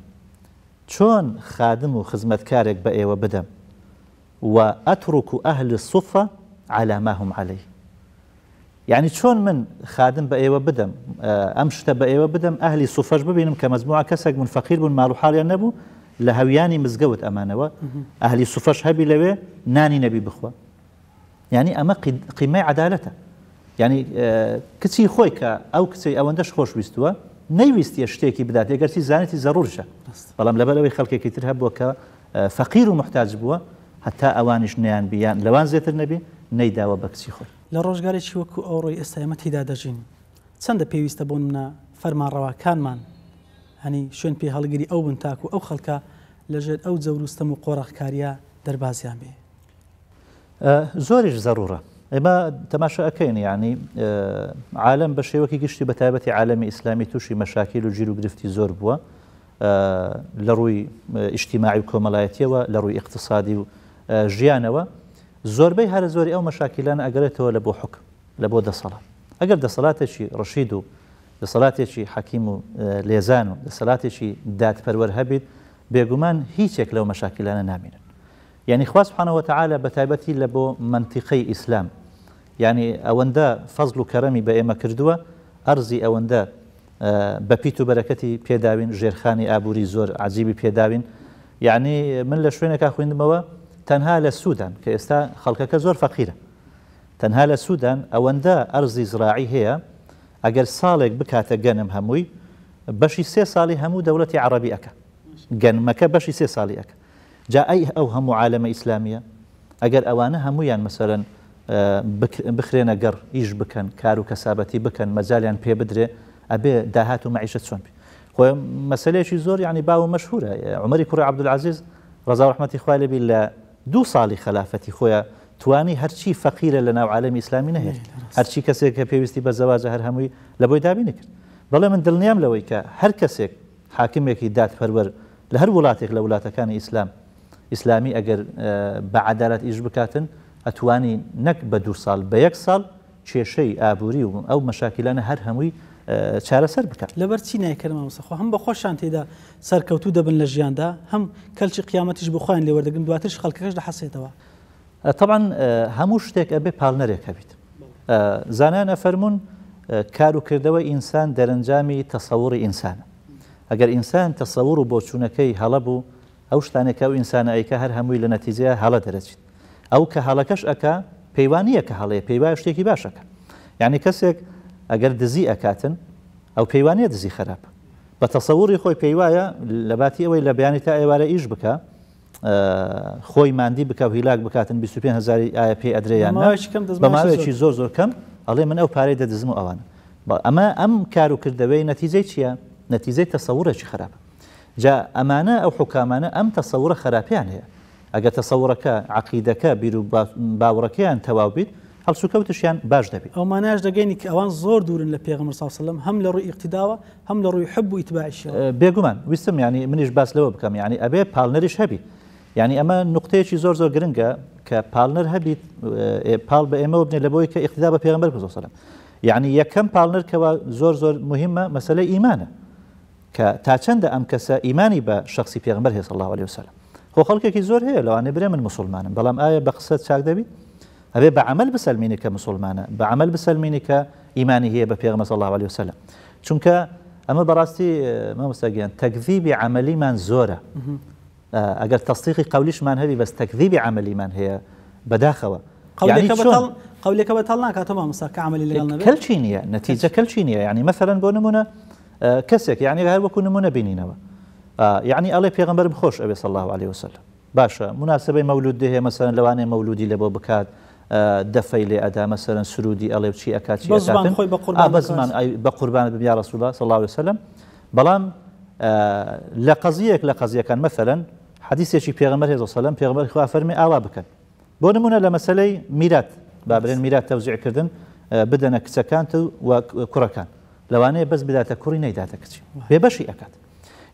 Speaker 2: چۆن خادم و خزمەتکارێک بە ئێوە بدەم و ئەترك ئەهل الصفة على ما هم عليه يعني چۆن من خادم بە ئێوە بدەم ئەم شتە بە ئێوە بدەم ئەهلی سوفەش ببینم کە مەجموعە کەسێک من فەقیر بوون ماڵ و حاڵیان نەبوو لە هەویانی مزگەوت ئەمانەوە ئەهلی سوفەش هەبی لەوێ نانی نەبی بخوا يعني ئەمە قیمەی عەدالەتە يعني کچی خۆی کە ئەو کچەی ئەوەندەش خۆش ویستووە نەیویستیە شتێکی بدات ئەگەرچی زانێتی زەڕورشە بەڵام لەبەرەوەی خەڵکێکی تر هەبووە کە فەقیر و محتاج بووە هەتا ئەوانیش نیان بیان لەوان زێتر نەبی نەیداوە بە کچی خۆی
Speaker 1: لە ڕۆژگارێکی وەکو ئەوڕۆی ئێستا ئێمە تێدا دەژین چەندە پێویستە بۆ منە فەرمانڕەواکانمان هەنی شوێن پێ هەڵگیری ئەو بن تاکو ئەو خەڵکە لەژێر ئەو جەوروستەم و قۆڕەخکاریە دەربازیان بێ
Speaker 2: زۆریش زەڕورە ئێمە تەماشا ئەەکەین یعنی عالم بە شێوەکی گشتی بە تایبەتی عالەمی ئیسلامی تووشی مەشاکیل و گیر و گرفتی زۆر بووە لە ڕووی ئیجتیماعی و کۆمەڵایەتیەوە لە ڕووی ئیقتصادی و ژیانەوە زۆربەی هەرە زۆری ئەو مەشاکیلانە ئەگەرێتەوە لە بۆ حکم لە بۆ دەسەڵات ئەگەر دەسەڵاتێکی ڕەشید و دەسەڵاتێکی حەکیم و لێزان و دەسەڵاتێکی دادپەروەر هەبیت بێگومان هیچێک لەو مەشاکیلانە نامێنن يعني خوا سبحانه وتعالى بتایبەتی لە بۆ منطقەی ئیسلام يعني ئەوەندە فەزل و کەرەمی بە ئێمە کردووە ئەرزی ئەوەندە بە پیت و بەرەکەتی پێداوین ژێرخانی ئابووری زۆر عجیبی پێداوین يعني من لە شوێنێکا خوێندمەوە تەنها لە سوودان کە ئێستا خەڵکەکە زۆر فەقیرە تەنها لە سوودان ئەوەندە ئەرزی زراعی هەیە ئەگەر ساڵێک بکاتە گەنم هەمووی بەشی 3 ساڵی هەموو دەوڵەتی عەرەبی ئەکە گەنمەکە بەشی 3 ساڵی ئەکە جا ئەی ئەو هەموو عالەمە ئیسلامیە ئەگەر ئەوانە هەمویان مەسەرەن بخرێنە گەڕ ئیش بکەن کار و کەسابەتی بکەن مەجالیان پێ بدرێ ئەبێ داهات و مەعیشەت چۆن بێ خۆ مەسەلەیەکی زۆر یعنی باو مەشهورە عومەری کوڕی عەبدولعەزیز ڕەزا و ڕەحمەتی خوای لێبی لە 2 ساڵی خلافەتی خۆیە توانی هەرچی فەقیرە لە ناو عالەمی ئیسلامی نەهێت هەرچی کەسێک کە پێویستی بە زەواجە هەر هەمووی لە بۆی دابینی کرد بەڵێ من دڵنیام لەوەی کە هەر کەسێک حاکمێکی دادپەروەر لە هەر وڵاتێک لە وڵاتەکانی ئیسلامی ئەگەر بە عەدالەت ئیش بکاتن ئەتوانی نەک بە 2 ساڵ بە 1 ساڵ کێشەی ئابووری و ئەو مەشاکلانە هەر هەمووی چارەسەر بکات
Speaker 1: لەبەر چی نایکەرمە مەسەخۆ هەم بە خۆشان تێدا سەرکەوتوو دەبن لە ژیاندا هەم کەلچی قیامەتیش بخۆیان لێوەردەگرن دواترش خەڵکەکەش دەحەسێتەوە
Speaker 2: طبعا هەموو شتێک ئەبێ پاڵنەرێک هەبیت زانان ئەفەرمون کار و کردەوەی ئینسان دەرەنجامی تەسەووری ئینسانە ئەگەر ئینسان تەسەوور و بۆچوونەکەی هەڵە بوو ئەو شتانێکە و ئینسانە ئەیکە هەر هەمووی لە نەتیجەیە هەڵە دەرەچێت ئەو کە هەڵەکەش ئەکا پەیوانیە کە هەڵەیە پێیوایە شتێکی باشەکە یعنی کەسێک ئەگەر دزی ئەکاتن ئەو پەیوانیە دزی خراپە بە تەسەووری خۆی پێیوایە لە باتی ئەوەی لە بەیانی تا ئێوارە ئیش بکە خۆی ماندی بکە و هیلاک بکاتن 25,000 ئایا پێی ئەدرێیان بە ماوەیەکی زۆر کەم ئەڵێ من ئەو پارەی دەدزم و ئەوانە ئەمە ئەم کار و کردەوەی نەتیجەی چییە؟ نەتیجەی تەسەوورێکی خراپە جا ئەمانە ئەو حکامانە ئەم تەسەوورە خراپیان هەیە ئەگەر تەسەوورەکە عەقیدەکە بیر و باوەڕەکەیان تەواو بیت هەڵسوکەوتشیان باش دەبێت
Speaker 1: ئەومانەش دەگەینی کە ئەوان زۆر دوورن لە پێغەمبەر صلی الله علیه و سلم هەم لە ڕووی ئیقتیداوە هەم لە ڕووی حب و ئیتباعیشەوە
Speaker 2: بێگومان ویستم یعنی منیش باس لەوە بکەم یعنی ئەبێ پاڵنەریش هەبی یعنی ئەمە نقطەیەکی زۆر گرنگە کە پاڵنەر هەبیت پاڵ بە ئێمەوە بنێ لە بۆی کە ئیقتیدا بە پێغەمبەر صلی الله علیه و سلم یعنی یەکەم پاڵنەر کەوا زۆر مهمە مەسەلەی ئیمانە کە تا چەندە ئەم کەسە ئیمانی بە شخصی پێغەمبەر هەیە صلی الله علیه و سلم خۆ خەڵکێکی زۆر هەیە لەوانێ برێ من مسلمانم بەڵام ئایا بە قسەت چاک دەبی ئەبێ بە عەمەل بسەلمینی کە مسلمانە بە عەمەل بسەلمینی کە ئیمانی هەیە بە پێغەمبەر صلی الله علیه و سلم چونکە ئەمە بەڕاستی مامۆستاگیان تەکذیبی عەمەلیمان زۆرە ئەگەر تەصدیقی قەولیشمان هەبی بەس تەکذیبی عەمەلیمان هەیە بەداخەوە
Speaker 1: قەولێکە بەتەڵ ناکاتەوە مامۆستا کە عەمەلی لەگەڵ نەبێت
Speaker 2: کەلچی نییە نەتیجە کەلچی نییە یعنی مەثەلەن بۆ نمونە کەسێک یعنی هەر وەکو نمونە بینینەوە یعنی ئەڵێ پێغەمبەرم خۆش ئەبێ صلی الله علیه و سلم باشە مناسبەی مەولود هەیە مەسەلەن لەوانەیە مەولودی لە بۆ بکات دەفەی لێ ئەدا مەسەلەن سرودی ئەڵێ چی ئەکات چی ئەکاتن بە قوربان ببی یا رسول الله صلی الله علیه و سلم بەڵام لە قەزیەکان مەثەلەن حەدیثێکی پێغەمبەر هەیە صلی الله علیه و سلم پێغەمبەر خوا فەرمی ئاوا بکەن بۆ نمونە لە مەسەلەی میرات بابرێن میرات تەوزیعکردن بدەنە کچەکان و کوڕەکان لەوانەیە بەس بداتە کوڕی نەیداتە کچی بێبەشی ئەکات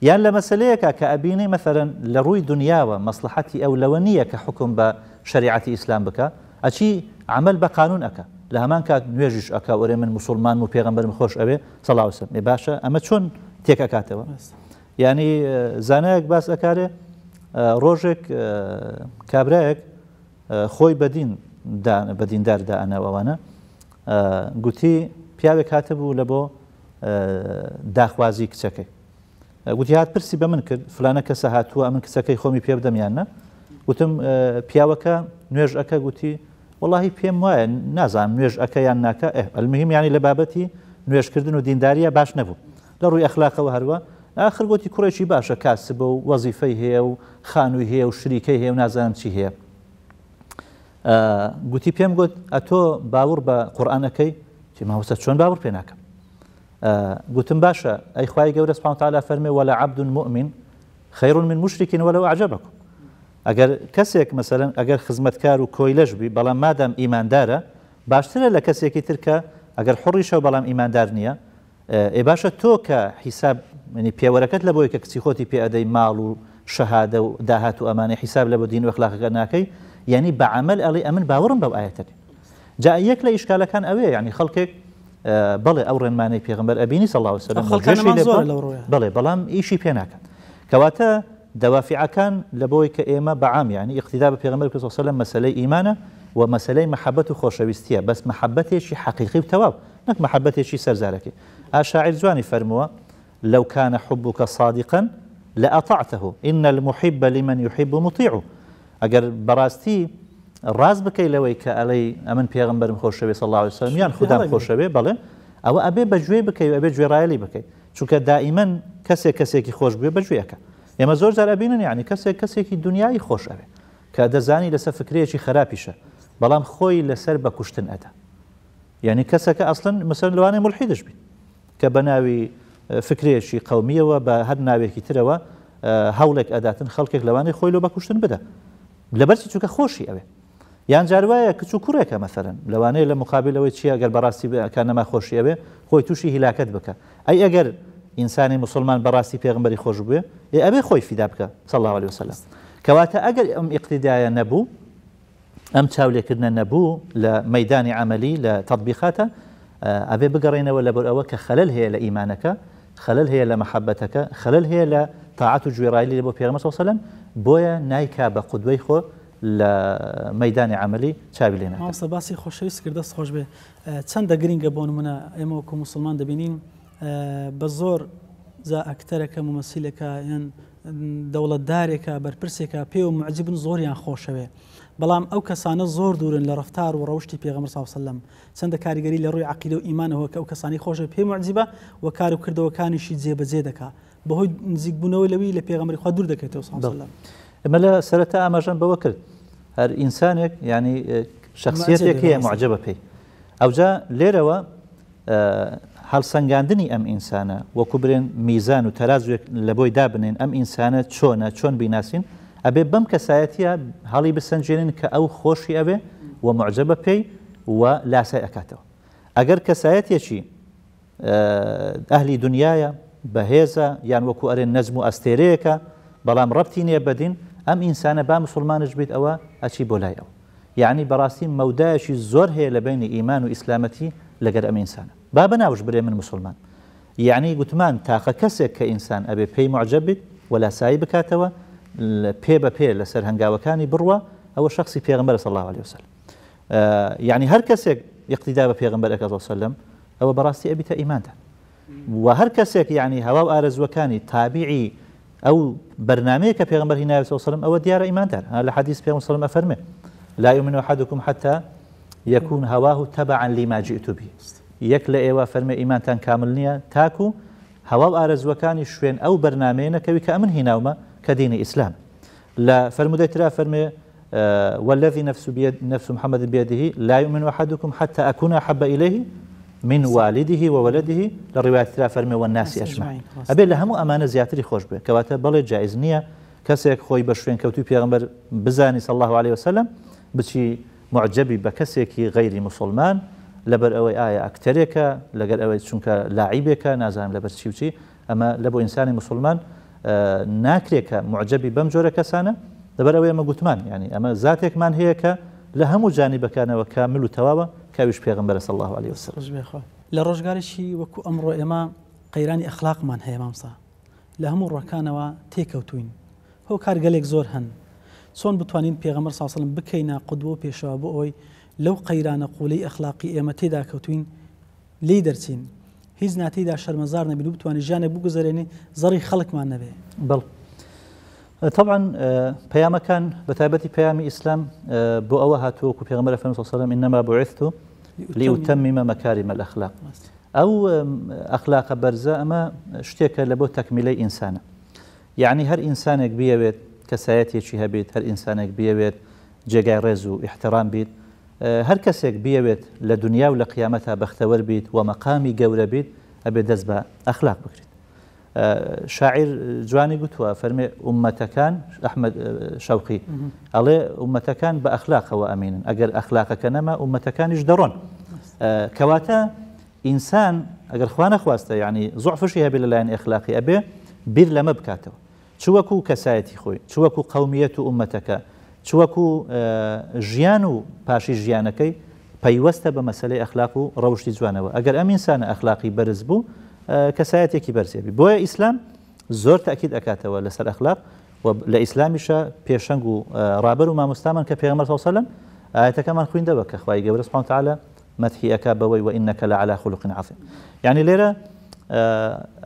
Speaker 2: یان لە مەسەلەیەکە کە ئەبینی مەثەلەن لە ڕووی دنیاوە مەسلحەتی ئەو لەوە نییە کە حکم بە شریعەتی ئیسلام بکە ئەچی عمل بە قانون ئەکە لە هەمان کات نوێژیش ئەکا وەرێ من مسلمان و پێغەمبەرم خۆش ئەوێ صلی الله علیه و سلم باشە ئەمە چۆن تێک ئەکاتەوە یعنی زانایەک باس ئەکارێ ڕۆژێک کابرایەک خۆی بەدیندار دائەنەوەوانە گوتی پیاوێک هاتە بوو لە بۆ داخوازی کچەکەی گوتی هات پرسی بە من کرد فلانە کەسە هاتووە من کچەکەی خۆمی پێ بدەمیانە گوتم پیاوەکە نوێژ ئەکە گوتی وەڵاهی پێم وایە نازانم نوێژ ئەکە یان ناکە المهم یانی لە بابەتی نوێژکردن و دینداریە باش نەبوو لە ڕووی ئەخلاقەوە هەروە ئاخر گوتی کوڕێکی باشە کاسبە و وەزیفەی هەیە و خانووی هەیە و شریکەی هەیە و نازانم چی هەیە گوتی پێم گوت ئەتۆ باوەڕ بە قورئانەکەی چی ماوەسە چۆن باوەڕ پێ ناکەم گوتم باشە ئەی خوای گەورە سبحانه وتعالى فەرمێ ولا عبد مؤمن خير من مشرك ولو أعجبكم ئەگەر کەسێک مەسەلەن ئەگەر خزمەتکار و کۆیلەش بی بەڵام مادام ئیماندارە باشترە لە کەسێکی ترکە ئەگەر حڕیشە و بەڵام ئیماندار نییە باشە تۆ کە حیساب ینی پێوەرەکەت لە بۆی کە کچی خۆتی پێ ئەدەی ماڵ و شەهادە و داهات و ئەمانە حیساب لە بۆ دین و ئەخلاقەکە ناکەی یعنی بە عەمەل ئەڵێ ئەمن باوەڕم بەو ئاەتەکە جا یەک لە ئیشکالەکان ئەوەیە یعنی خەڵکێک بەڵێ ئەو ڕێنمانەی پێغەمبەر ئەبینی صلی الله علیه و سلم بەڵێ بەڵام ئیشی پێ ناکەن کەواتە دوافع كان لبوي كإيمة بعام يعني اقتداء بيغمبر صلى الله عليه وسلم مسألة إيمانه ومسألة محبة وخوشويستية بس محبته شيء حقيقي وتواب نك محبته شيء سرزارك الشاعر زواني فرموا لو كان حبك صادقا لأطعته إن المحب لمن يحب مطيعه أجر براستي راز بكي لويك علي أمن بيغمبر خوشوي صلى الله عليه وسلم يعني خدام خوشوي بله أو أبي بجوي بكي وأبي جوي رايلي بكي چونکە دائما کەسێکی خۆش بێ بەگوێیەکە ئێمە زۆر جار ئەبینن یعنی کەسێکی دنیای خۆش ئەوێ کە دەزانی لەسەر فکرێکی خراپیشە بەڵام خۆی لەسەر بە کوشتن ئەدا یعنی کەسەکە ئەسڵن مەسەڵەن لەوانەیە مولحیدش بێت کە بە ناوی فکرێکی قەومیەوە بە هەر ناوێکی ترەوە هەوڵێک ئەداتن خەڵکێک لەوانەیە خۆی لۆ بە کوشتن بدە لەبەرچی چونکە خۆشی ئەوێ یان جاروایە کچ و کوڕێکە مەسەڵەن لەوانەیە لە مقابلەوەی چیە ئەگەر بەڕاستی کانەما خۆشی ئەوێ خۆی تووشی هیلاکەت بکە ئەی ئەگەر ئینسانی مسلمان بەڕاستی پێغمبەری خۆش بووێ ئەبێ خۆی فیدا بکە صلی الله عليه وسلم کەواتە ئەگەر ئەم ئیقتیدایە نەبوو ئەم چاولێکردنە نەبوو لە مەیدانی عملی لە تەطبیقاتە ئەبێ بگەڕێنەوە لەبەر ئەوە کە خەلەل هەیە لە ئیمانەکە خەلەل هەیە لە مەحەبەتەکە خەلەل هەیە لە تاعات و گوێڕایلی بۆ پێغەمبەر صلی الله عليه وسلم بۆیە نایکا بە قودوەی خۆ لە مەیدانی عملی چاوی لێ ناکات.
Speaker 1: مامۆستا باسی خۆشەویست کرد دەست خۆش بێ چەندە گرینگە بۆ نمونە ئێمە وەکو موسڵمان دەبینین بە زۆر زا ئەکتەرەکە ممەسیلەکە یان دەوڵەتدارێکە بەرپرسێکە پێ و معجبن زۆریان خۆشەوێ بەڵام ئەو کەسانە زۆر دوورن لە ڕەفتار و ڕەوشتی پێغەمبەر صلی الله علیه وسلم چەندە کاریگەری لە ڕووی عەقیدە و ئیمانەوە کە ئەو کەسانی خۆشە پێ معجبە و کار و کردەوەکانیشی جێبەجێ دەکات بەهۆی نزیکبوونەوەی لەوی لە پێغەمبەری خوا دوور دەکەیتەوە صلی الله علیه وسلم.
Speaker 2: ئەمە لە سەرەتا ئاماژەم بەوە کرد هەر ئینسانێک ینی شخصیەتێک هەیە معجبە پێی ئەوجا لێرەوە هەڵسەنگاندنی ئەم ئینسانە وەکو برێن میزان و تەرازوێک لە بۆی دابنێن ئەم ئینسانە چۆن بیناسین ئەبێ بەم کەسایەتیە هەڵی بسەنجێنن کە ئەو خۆشی ئەوێ و معجبە پێی و لاسای ئەکاتەوە ئەگەر کەسایەتێکی ئەهلی دنیایە بەهێزە یان وەکو ئەرێن نەزم و ئەستێرەیەکە بەڵام ڕەبتی نییە بەدین ئەم ئینسانە با مسلمانش بیت ئەوە ئەچی بۆ لای ئەو یعنی بەڕاستی مەودایەکی زۆر هەیە لە بینی ئیمان و ئیسلامەتی لەگەر ئەم ئینسانە با بەناوش برێ من مسلمان یعنی گوتمان تاقە کەسێک کە ئینسان ئەبێ پێی معجب بیت و لاسایی بکاتەوە پێ بە پێ لەسەر هەنگاوەکانی بڕوە ئەوە شخصی پێغمبەر صلی الله عليه وسلم یعنی هەر کەسێک اقتیدا بە پێغمبەر ئەکات صلی الله عليه وسلم ئەوە بەڕاستی ئەبیتە ئیماندا و هەر کەسێک یعنی هەوا و ئارەزوەکانی تابعی ئەو بەرنامەیە کە پێغمبەر هیناوی صلی الله عليه وسلم ئەوە دیارە ئیماندار لە حەدیث پێغمبەر صلی الله عليه وسلم ئەفەرمێ لا يؤمن أحدكم حتى يكون هواه تبعا لما جئت به یەک لە ئێوە فەرمێ ئیمانتان کامل نییە تاکو هەوا و ئارەزوەکانی شوێن ئەو بەرنامەیە نەکەوی کە ئەمن هیناومە کە دینی ئیسلام لە فەرمودەی ترا فەرمێ والذي نفس محمد بيده لا يؤمن أحدكم حتى أكون أحب إليه من والده وولده للرواية ترا فەرمێ والناس أجمعين ئەبێ لە هەموو ئەمانە زیاتری خۆش بێ کەواتە بەڵێ جایز نییە کەسێک خۆی بە شوێن کەوتوی پێغمبەر بزانی صلی الله عليه وسلم بچی معجبی بە کەسێکی غەیری مسلمان لەبەر ئەوەی ئایا ئەکتەرێکە لەگەر ئەوەی چونکە لاعیبێکە نازانم لەبەر چی وچی ئەمە لە بۆ ئینسانی مسلمان ناکرێکە معجبی بەم جۆرە کەسانە لەبەر ئەوەی ئەمە گوتمان یعنی ئەمە زاتێکمان هەیە کە لە هەموو جانیبەکانەوە کامل و تەواوە کاویش پێغمبەرە صلی الله عليه وسلم
Speaker 1: لە ڕۆژگارێکی وەکو ئەمڕۆ ئێمە قەیرانی ئەخلاقمان هەیە مامسا لە هەموو ڕۆکانەوە تێکەوتوین هەو کارگەلێک زۆر هەن چۆن بتوانین پێغەمبەر صلی الله عليه وسلم بکەینە قودوە و پێشەوە بۆ ئەوەی لەو قەیرانە قوڵەی ئەخلاقی ئێمە تێدا کەوتوین لێی دەرچین هیچ ناتیدا شەرمەزار نەبین و بتوانین ژیانێک بگوزارێنی زەڕی خەڵکمان نەبێ.
Speaker 2: بەڵ طبعا پەیامەکان بەتایبەتی پەیامی ئیسلام بۆ ئەوە هاتووەکو پێغەمبەر فەرمووی صلی الله عليه وسلم إنما بعثت لأتمم مكارم الأخلاق ئەو ئەخلاقە بەرزە ئەمە شتێکە لە بۆ تەکمیلەی ئینسانە یعنی هەر ئینسانێک بیەوێت کەسایەتێکی هەبێت هەر ئینسانێک بیەوێت جێگای ڕێز و احترام بیت هەر کەسێک بیەوێت لە دنیا و لە قیامەتە بەختەوەر بیت و مەقامی گەورە بیت ئەبێت دەست بە ئەخلاق بکرێت. شاعیر جوانی گوتووە فەرمێ ئومەتەکان ئەحمەد شەوقی ئەڵێ ئومەتەکان بە ئەخلاقەوە ئەمینن ئەگەر ئەخلاقەکە نەما ئومەتەکانیش دەڕۆن کەواتە ئینسان ئەگەر خوا نەخواستە یعنی زوعفشی هەبێت لەلایەن ئەخلاقی ئەبێ بیر لەمە بکاتەوە چوەکو کەسایەتی خۆی چوەکو قەومیەت و ئومەتەکە چوەکو ژیان و پاشی ژیانەکەی پەیوەستە بە مەسەلەی ئەخلاق و ڕەوشی جوانەوە ئەگەر ئەم ئینسانە ئەخلاقی بەرز بوو کەسایەتێکی بەرزێبی بۆیە ئیسلام زۆر تاکید ئەکاتەوە لەسەر ئەخلاق لە ئیسلامیشە پێشەنگ و ڕابەر و مامۆستامان کە پێغەمبەر صلی الله علیه و سلم ئاەتەکەمان خوێندەوە کە خوای گەورە سبحانه وتعالى مەدحی ئەکا بەوەی وإنك لعلى خلق عظيم. يعني لێرە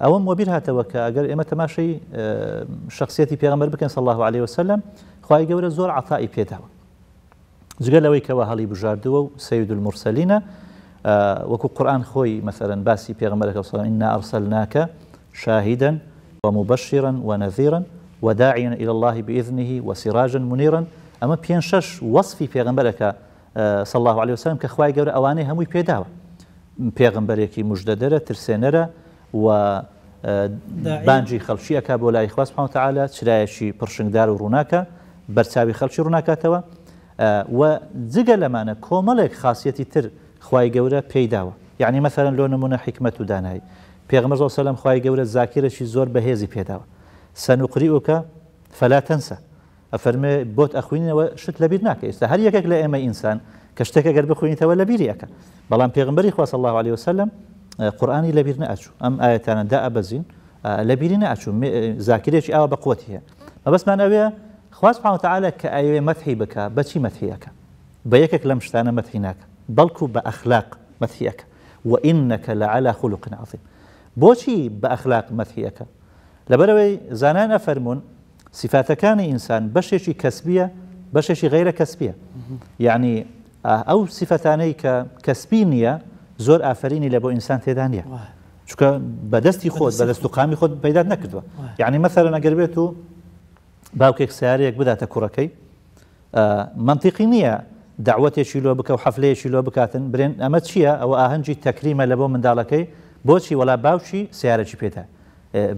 Speaker 2: ئەوەم وەبیر هاتەوە کە ئەگەر ئێمە تەماشای شخصیەتی پێغەمبەر بکەن صلی الله عليه وسلم خوای گەورە زۆر عەتای پێداوە جگە لەوەی کەوە هەڵی بژاردووە و سەید المرسلینە وەکو قورئان خۆی مثلا باسی پێغەمبەرەکە صلی الله إنا أرسلناك شاهدا ومبشرا ونذيرا وداعيا إلى الله بإذنه وسراجا منيرا أما بين شش وصفي پێغەمبەرەکە صلى الله عليه وسلم کە خوای گەورە ئەوانەی هەمووی پێداوە پێغەمبەرێکی موژدەدەرە ترسێنەرە و بانجی خەڵکی ئەکا بۆ لای خوا سبحانه وتعالى چرایەکی پڕشنگدار و ڕووناکە بەرچاوی خەڵکی ڕووناکاتەوە و جگە لەمانە کۆمەڵێک خاصیەتی تر خوای گەورە پێداوە یعنی مثلا لۆ نمونە حکمت و دانایی پێغەمبەر صلی الله عليه وسلم خوای گەورە زاکرێکی زۆر بەهێزی پێداوە سنقرئك فلا تنسى ئەفەرمێ بۆت ئەخوێنینەوە شت لەبیر ناکە ئێستا هەر یەکێک لە ئێمە ئینسان کە شتێک ئەگەر بخوێنیتەوە لەبیری ئەکە بەڵام پێغەمبەری خوا صلی الله عليه وسلم قورئانی لەبیر نەئەچوو ئەم ئاەتانە دائەبەزین لەبیری نەئەچوو زاکرێکی ئاوا بەقوەتی هەیە مەبەستمان ئەوەیە خوا سبحانه وتعالى کە ئەوێ مەدحی بکە بەچی مەدحی ئەکە بە یەکێک لەم شتانە مەدحی ناکە بەڵکو بە ئەخلاق مەدحی ئەکە وإنك لعلى خلق عظيم بۆچی بە ئەخلاق مەدحی ئەکە لەبەرەوەی زانان ئەفەرمون صفاتەکانی ئینسان بەشێکی کەسبیە بەشێکی غەیرە کەسبیە یعنی ئەو صفەتانەی کە کەسبی نییە زۆر ئافرینی لە بۆ ئینسان تێدا نییە چونکە بەدەستی خۆت بەدەست و قامی خۆت پەیدا نەکردووە یعنی مەثەڵەن ئەگەر بێت و باوکێک سیارەیەک بداتە کوڕەکەی منطقی نییە دعوەتێکی لۆ بکە و حەفلەیەکی لۆ بکاتن برێن ئەمە چییە ئەوە ئاهەنگی تەکریمە لە بۆ منداڵەکەی بۆچی وەڵا باوکی سیارەی پێدا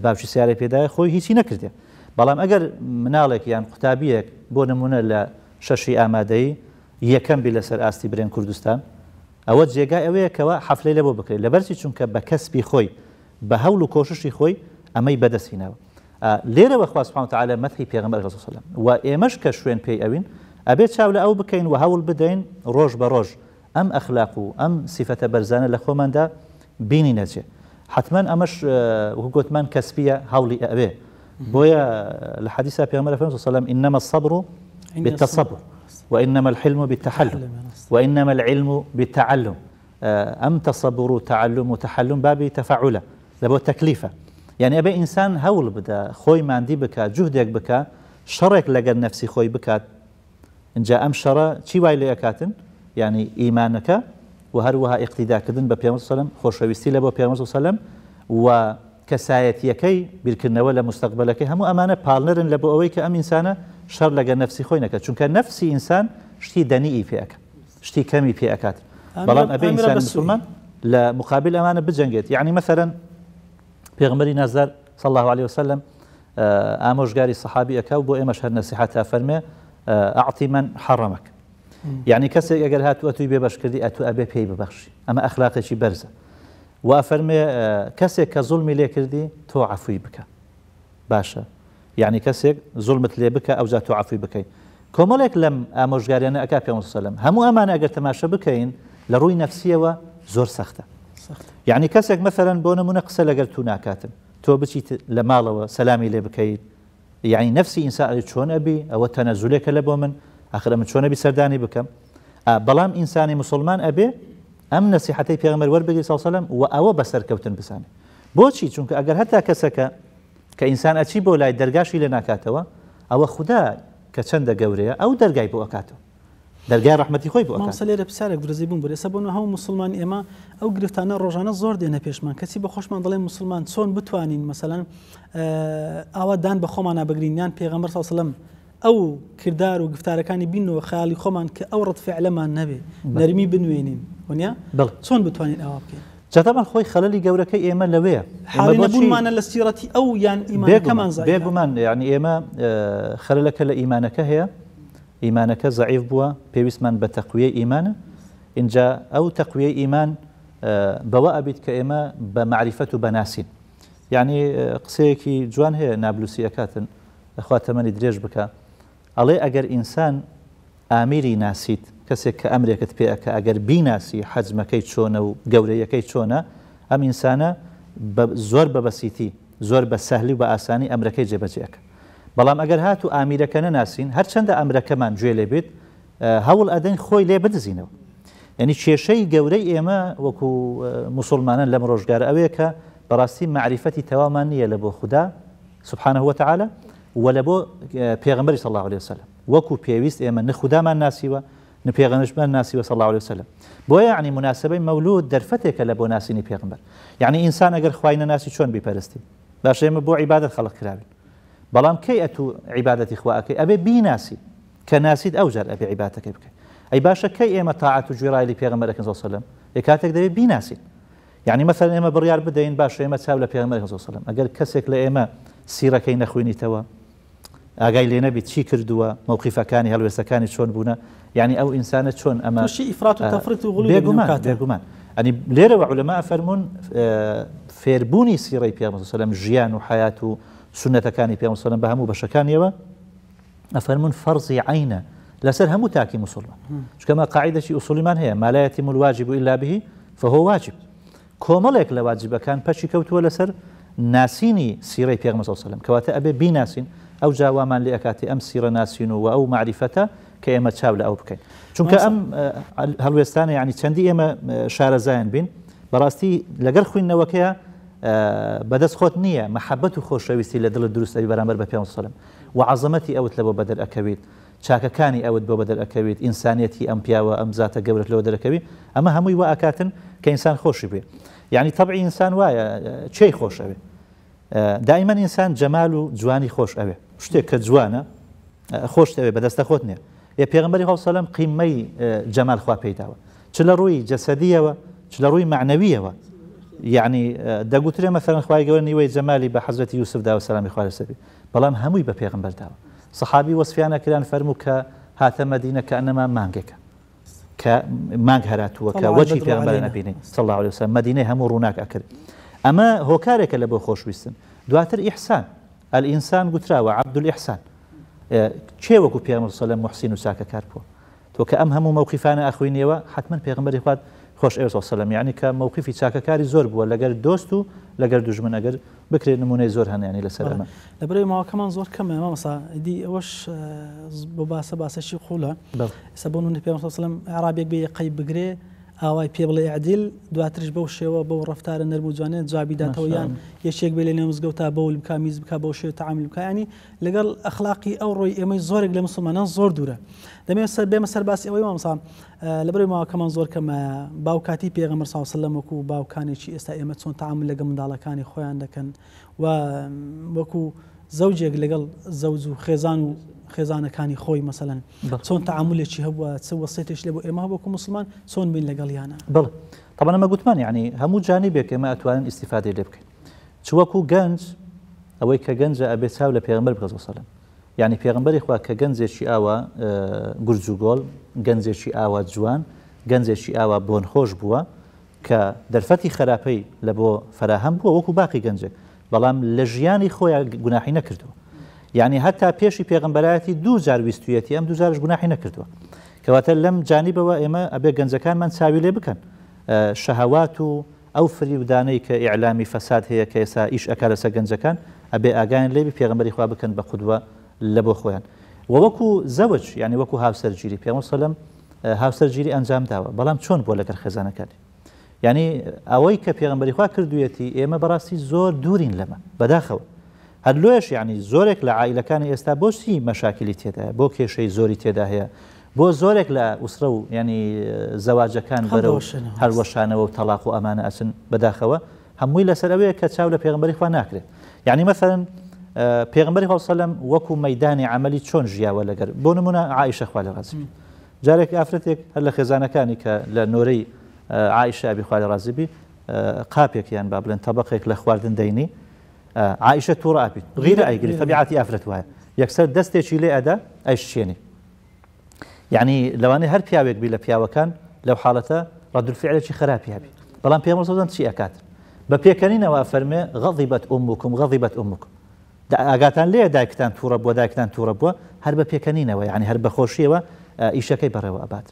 Speaker 2: باوکی سیارەی پێدایە خۆی هیچی نەکردێ بەڵام ئەگەر مناڵێک یان قوتابیەک بۆ نمونە لە شەشی ئامادەیی یەکەم بی لەسەر ئاستی برێن کوردستان ئەوە جێگای ئەوەیە کەەوە حەفلەی لە بۆ بکرێت لەبەرچی چونکە بە کەسبی خۆی بە هەوڵ و کۆششی خۆی ئەمەی بەدەستینەوە لێرەوە خوا سبحانه وتعالى مەدحی پێغەمبەر صلی الله عليه وسلم و ئێمەش کە شوێن پێی ئەوین ئەبێت چاو لە ئەو بکەین و هەوڵ بدەین ڕۆژ بە ڕۆژ ئەم ئەخلاق و ئەم سیفەتە بەرزانە لە خۆماندا بینی نەچێ حتما ئەمەش وەکوتمان کەسبیە هەوڵی ئەوێ بۆیە لە حەدیثا پێغەمبەر صلی الله عليه وسلم إنما الصبر بالتصبر وإنما الحلم بالتحلم وإنما العلم بالتعلم أم تصبر وتعلم وتحلم بابي تفاعله لبو تكليفه يعني أبي إنسان هول بدا خوي ماندي بكا جهدك بكا شرك لقى نفسي خوي بكات إن جاء أم شرا شي وايلي أكاتن يعني إيمانك وهروها اقتداء كذن ببيغمبر صلى الله عليه وسلم خوش ويستي لبو بيغمبر صلى الله عليه وسلم وكسايتيكي بالكنوا ولا مستقبلك هم أمانة بالنرن لبو أويك أم إنسانة شر لقى نفسي خوي نكات چونك نفسي إنسان شتي دنيئي فيك شتي كمي في أكات بلان أبي إنسان مسلمان لمقابل أمانة بجنجت يعني مثلا پیغمبری نازدار صلی الله عليه وسلم ئامۆژگاری صحابی ئەکا و بۆ ئێمەش هەر نەسیحەتە فەرمێ ئەعطی من حەڕەمەک یعنی کەسێک ئەگەر هاتووە توی بێبەش کردی ئەتو ئەبێ پێی ببەخشی ئەمە ئەخلاقێکی بەرزە و فەرمێ کەسێک کە زوڵمی لێ کردی تۆ عەفوی بکە باشە یعنی کەسێک زوڵمت لێ بکە ئەوجا تۆ عەفوی بکەی کۆمەڵێک لەم ئامۆژگاریانە ئەکا پێغەمبەر صلی الله عليه وسلم هەموو ئەمانە ئەگەر تەماشا بکەین لە ڕووی نەفسیەوە زۆر سەختە يعني كسك مثلا بونا منقصة لقلتو ناكاتن تو بچيت لمالوا سلامي لي بكيد يعني نفسي إنسان شلون أبي أو تنازلك لبو من آخر من شلون أبي سرداني بكم بلام إنساني مسلمان أبي أم نصيحتي پیغمبر وربگي صلى الله عليه وسلم وأو بسر كوتن بساني بوشي چونك أجر حتى كسك كإنسان أشي بولاي درجاشي لناكاتوا أو خدا كچند جوريا أو درجاي بو أكاتو دەرگای ڕەحمەتی خۆی بۆ ئەکات
Speaker 1: مامۆستا لێرە پرسیارێک درۆزی بووم بۆ ئێستا بۆ هەموو موسڵمان ئێمە ئەو گرفتانە ڕۆژانە زۆر دێنە پێشمان کەسی بە خۆشمان دەڵێن موسڵمان چۆن بتوانین مەسەلەن ئاوا دان بە خۆمان نابگرین یان پێغەمبەر صلی الله عليه وسلم ئەو کردار و گفتارەکانی بینەوە خەیاڵی خۆمان کە ئەو ڕەتفعلەمان نەبێ نەرمی بنوێنین وانیا چۆن بتوانین ئەوە بکەین
Speaker 2: جاتەمان خۆی خەلەلی گەورەکەی ئێمە لەوەیە
Speaker 1: حاڵی نەبوونمانە لە سیرەتی ئەو یان ئیمانەکەمان زایە
Speaker 2: بێگومان یعنی ئێمە خەلەلەکە لە ئیمانەکە هەیە إيمانك ضعيف بوا بيوسمان بتقوية إيمانه إن جاء أو تقوية إيمان بوابت كإما بمعرفة بناسين يعني قصيكي جوان هي نابلسي أكاتن أخوات من يدريج بك عليه أجر إنسان آميري ناسيت كسك أمريك تبيعك أجر بيناسي حجم كيتشونا وجورية كيتشونا أم إنسانة زور ببسيتي زور بسهل وبأساني أمريكي جبجيك بەڵام ئەگەر هاتو ئامیرەکە نەناسین هەرچەندە ئەمرەکەمان گوێ لێ بێت هەوڵ ئەدەین خۆی لێ بدزینەوە. یعنی کێشەی گەورەی ئێمە وەکو مسلمانان لەم ڕۆژگارە ئەوەیە کە بەڕاستی معریفەتی تەوامان نییە لە بۆ خوددا سبحانه وتعالى و لە بۆ پێغەمبەری صلی الله عليه وسلم وەکو پێویست ئێمە نە خودامان ناسیوە نە پێغەمبەرمان ناسیوە صلی الله عليه وسلم. بۆیە یعنی مناسبەی مەولود دەرفەتێکە لە بۆ ناسینی پێغەمبەر. یعنی ئینسان ئەگەر خوای نەناسی چۆن بیپەرستی؟ باشە ئێمە بۆ عیبادەت خەڵق کراوین. بەڵام کەی ئەتو عیبادەتی خوا ئەکەی؟ ئەبێ بیناسی کە ناسیت ئەوجار ئەبێ عیبادەتەکەی بکەیت. ئەی باشە کەی ئێمە تاعەت و گوێڕایی لە پێغەمبەرەکە صلی الله عليه وسلم کاتێک دەبێت بیناسین. یعنی مثلا ئێمە بڕیار بدەین باشە ئێمە چاو لە پێغەمبەرەکە صلی الله عليه وسلم ئەگەر کەسێک لە ئێمە سیرەکەی نەخوێنیتەوە ئاگای لێ نەبیت چی کردووە مەوقیفەکانی هەڵوێستەکانی چۆن بوونە یعنی ئەو ئینسانە چۆن ئەمە
Speaker 1: ئیفرات و تەفریط و غلو
Speaker 2: بێگومان ئەنی لێرەوە عولەما فەرموون فێربوونی سیرەی پێغەمبەر صلی الله عليه وسلم ژیان و حیات و سنەتەکانی پێغەمبەر صلی الله عليه وسلم بە هەموو بەشەکانیەوە ئەفەرموون فەرزی عینە لەسەر هەموو تاکی مسلمان چکەمە قاعیدەی ئوسولیمان هەیە ما لا يتم الواجب إلا به فهو واجب. کۆمەڵێک لە واجبەکان پەچی کەوتووە لەسەر ناسینی سیرەی پێغەمبەر صلی الله عليه وسلم کەواتە ئەبێ بیناسین ئەو جاوامان لێ ئەکاتی ئەم سیرە ناسین و ئەو معریفەتە کە ئێمە چاو لە ئەو بکەین. چونکە ئەم هەڵوێستانە یعنی چەندی ئێمە شارەزایان بین بەڕاستی لەگەر خوێندنەوەکەیە بەدەست خۆت نییە مەحەبەت و خۆشەویستی لە دڵت دروست ئەوی بەرامبەر بە پێغەمبەر صلی الله عليه وسلم و عەزەمەتی ئەوت لە بۆ بەدەر ئەکەویت چاکەکانی ئەوت بۆ بەدەر ئەکەویت ئینسانیەتی ئەم پیاوە ئەم زاتە گەورەت لەوە دەرەکەوی ئەمە هەمووی وا ئەکاتن کە ئینسان خۆشی بێ. یعنی طبعی ئینسان وایە چی خۆش ئەوێ دائما ئینسان جەمال و جوانی خۆش ئەوێ شتێک کە جوانە خۆش ئەوێ بەدەستە خۆت نییە. یە پێغەمبەری خوا صلی الله عليه وسلم قیمەی جەمال خوا پێداوە چ لە ڕووی جەسەدیەوە چ لە ڕووی معنەویەوە. یعنی دەگوترێ مەثەڵەن خوای گەورە نیوەی جەمالی بە حەزرەتی یوسف داوە سەلامی خوا لەسەر بێ بەڵام هەمووی بە پێغەمبەر داوە. سەحابی وەسفیانە کران فەرموو کە هاتە مەدینە کە ئەنەما مانگێکە کە مانگ هەراتووە کە وەجهی پێغەمبەر نەبینی صلی الله عليه وسلم مەدینەی هەموو ڕووناک ئەکرد. ئەمە هۆکارێکە لە بۆ خۆشویستن. دواتر ئیحسان الئینسان گوتراوە عەبد الئیحسان چێ وەکو پێغەمبەر صلی الله عليه وسلم محسین و چاکەکار بووە تۆ کە ئەم هەموو مەوقیفانە ئەخوێنیەوە حتمما پێغەمبەری خوا خۆش ئێوە صلی الله عليه وسلم یعنی کە مەوقیفی چاکەکاری زۆر بووە لەگەر دۆست و لەگەر دوژمن ئەگەر بکرێت نمونەی زۆر هەنیانی لەسەر ئەمە
Speaker 1: لەبەرەوەی ماوەکەمان زۆر کەمە مامەسا ئیدی ئەوەش بۆ باسەشی خوڵە ئێستا بۆ نمونەی پێغەمبەر صلی الله عليه وسلم عەرابێک بێ یەقەی بگرێ ئاوای پێ بڵێ عەدیل دواترش بەو شێوە بەو ڕەفتارە نەرم و جوانێ جوابی داتەوە یان یەکێک بێ لە نێو مزگەوتا بەول بکا میز بکا بەو شێوە تەعامل بکا ینی لەگەڵ ئەخلاقی ئەو ڕۆی ئێمەی زۆرێک لە مسلمانان زۆر دوورە. دەمەوێت بێمە سەر باسی ئەوەی مامەسا لەبەرەوەی ماوەکەمان زۆر کەمە باوکاتی پێغەمبەر صلی الله عليه وسلم وەکو باوکانێکی ئێستا ئێمە چۆن تەعامل لەگەڵ منداڵەکانی خۆیان دەکەن و وەکو زەوجێک لەگەڵ زەوج و خێزان و خێزانەکانی خۆی مەسەلەن چۆن تەعاملێکی هەبووە چ وەسیەتێک لێ بۆ ئێمە وەکو مسلمان چۆن بین لەگەڵ یانە.
Speaker 2: بەڵێ طبعا ئەمە گوتمان یعنی هەموو جانیبێک ئێمە ئەتوانین ئیستیفادەی لێ بکەین چ وەکو گەنج ئەوەی کە گەنجە ئەبێ چاو لە پێغەمبەر بکە صلی الله عليه وسلم یعنی پێغەمبەری خوا کە گەنجێکی ئاوا گورج و گۆڵ گەنجێکی ئاوا جوان گەنجێکی ئاوا بۆنخۆش بووە کە دەرفەتی خراپەی لە بۆ فراهەم بووە وەکو باقی گەنجێک بەڵام لە ژیانی خۆیان گوناحی نەکردووە. یعنی هەتا پێشی پێغەمبەرایەتی دوو جار ویستویەتی ئەم دوو جارش گوناحی نەکردووە کەواتە لەم جانیبەوە ئێمە ئەبێ گەنجەکانمان چاوی لێ بکەن شەهەوات و ئەو فریودانەی کە ئیعلامی فەساد هەیە کە ئێستا ئیش ئەکا لەسەر گەنجەکان ئەبێ ئاگایان لێبی پێغەمبەری خوا بکەن بە قودوە لە بۆ خۆیان وەکو زەوج یعنی وەکو هاوسەرگیری پێغەمبەر صلی الله عليه وسلم هاوسەرگیری ئەنجام داوە بەڵام چۆن بۆ لەگەڵ خێزانەکانی یعنی ئەوەی کە پێغەمبەری خوا کردوویەتی ئێمە بەڕاستی زۆر دوورین لەمە بەداخەوە هەر لۆش یعنی زۆرێک لە عائیلەکانی ئێستا بۆچی مەشاکلی تێدایە بۆ کێشەی زۆری تێدا هەیە بۆ زۆرێک لە ئوسرە و ینی زەواجەکان بەرەو هەڵوەشانەوە و تەلاق و ئەمانە ئەچن بەداخەوە هەمووی لەسەر ئەوەیە کە چاو لە پێغەمبەری خوا ناکرێت. یعنی مەثەڵەن پێغەمبەری خوا صلی الله عليه وسلم وەکو مەیدانی عەمەلی چۆن ژیاوە لەگەر بۆ نمونە عائیشە خوا لە ڕازی جارێک ئافرەتێک هەر لە خێزانەکانی کە لە نۆرەی عائیشە ئەبی خوا لە ڕازی بی قاپێکیان با بڵێن تەبەقێک لە خواردن دەینی عائشە تووڕە ئاپیت غیرە ئەیگری تەبیعەتی ئافرەت وایە یەکسەر دەستێکی لێ ئەدا ئەیشێنی یعنی لەوانەیە هەر پیاوێک بی لە پیاوەکان لەو حاڵەتە ڕەدولفعلێکی خراپی هەبی بەڵام پێغەمبەر صلی الله عليه وسلم چی ئەکات بە پێکەنینەوە فەرمێ غەضیبەت ئومکم غەضیبەت ئومکم ئاگاتان لێ دایکتان تووڕە بووە دایکتان تووڕە بووە هەر بە پێکەنینەوە یعنی هەر بەخۆشیەوە ئیشەکەی بەڕێوە ئەبات.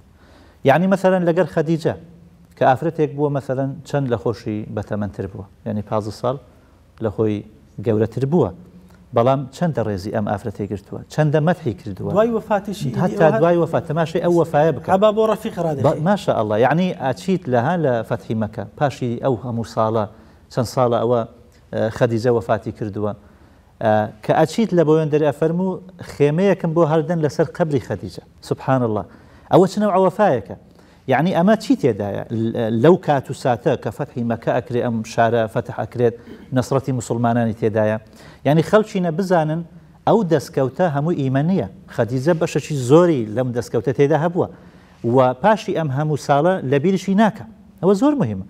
Speaker 2: یعنی مەثەڵەن لەگەر خەدیجە کە ئافرەتێک بووە مەثەڵەن چەند لە خۆشی بەتەمەنتر بووە یعنی 15 ساڵ لە خۆی گەورەتر بووە بەڵام چەندە ڕێزی ئەم ئافرەتێ گرتووە چەندە مەدحی کردووە
Speaker 1: دوای وفاتیشی
Speaker 2: هەتا دوای وفات تەماشای ئەو وەفایە بکە
Speaker 1: عبا بۆ ڕەفیق ڕادێ
Speaker 2: ماشاء الله یعنی ئاچیت لەها لە فەتحی مەکە پاشی ئەو هەموو ساڵە چەند ساڵە ئەوە خەدیجە وفاتی کردووە کە ئەچیت لە بۆیان دەری ئەفەرموو خێمەیەکم بۆ هەردەن لەسەر قبری خەدیجە سبحان الله ئەوە چ نەوع وەفایەکە یعنی ئەمە چی تێدایە لەو کات و ساتە کە فەتحی مەکە ئەکرێ ئەم شارە فەتح ئەکرێت نەسڕەتی مسلمانانی تێدایە یعنی خەڵکینە بزانن ئەو دەستکەوتە هەموو ئیمەنیە خەدیجە بەشەکی زۆری لەم دەستکەوتە تێدا هەبووە و پاشی ئەم هەموو ساڵە لە بیرشی ناکە ئەوە زۆر مهمە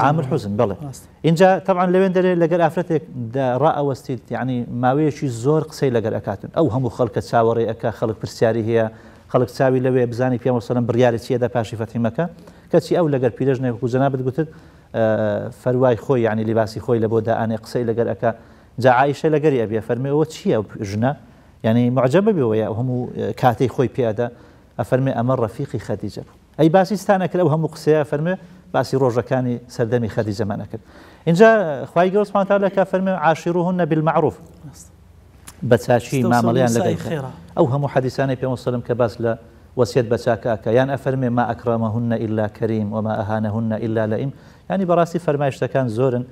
Speaker 2: عامر حوزن بڵێ اینجا طبعا لەوێن دەرێ لەگەر ئافرەتێک ڕائەوەستیت یعنی ماوەیەکی زۆر قسەی لەگەر ئەکاتن ئەو هەموو خەڵکە چاوەڕێ ئەکا خەڵک پرسیاری هەیە خەڵک چاوی لەوێ بزانی پێم وسلم بڕیاری چیەدا پاشی فەتحی مەکە کەچی ئەو لەگەر پیرژنێک و جەنابەت گوتت فەروای خۆی یعنی لیباسی خۆی لە بۆ دائانێ قسەی لەگەر ئەکا جا عایشە لەگەری ئەبێ فەرمێەوە چییە ژنە یعنی معجبە بێەوەیە هەموو کاتەی خۆی پێدا ئەفەرمێ ئەمە ڕەفیقی خەدیجە ئەی باسی ستانە کرد ئەو هەموو قسەیە فەرمێ باسی ڕۆژەکانی سەردەمی خەدیجەمانە کرد اینجا خوای گەورە سوبحانه وتعالى کە فەرمێ عاشروهن بالمعروف بەچاکی مامەڵەیان لەگەڵ ئەو هەموو حەدیثانی پێ وسلم کە باس لە وەسیەت بەچاکەکە یان ئەفەرمێ ما ئەکرەمەهن إلا کەریم وما ئەهانەهن إلا لەئیم ینی بەڕاستی فەرمایشتەکان زۆرن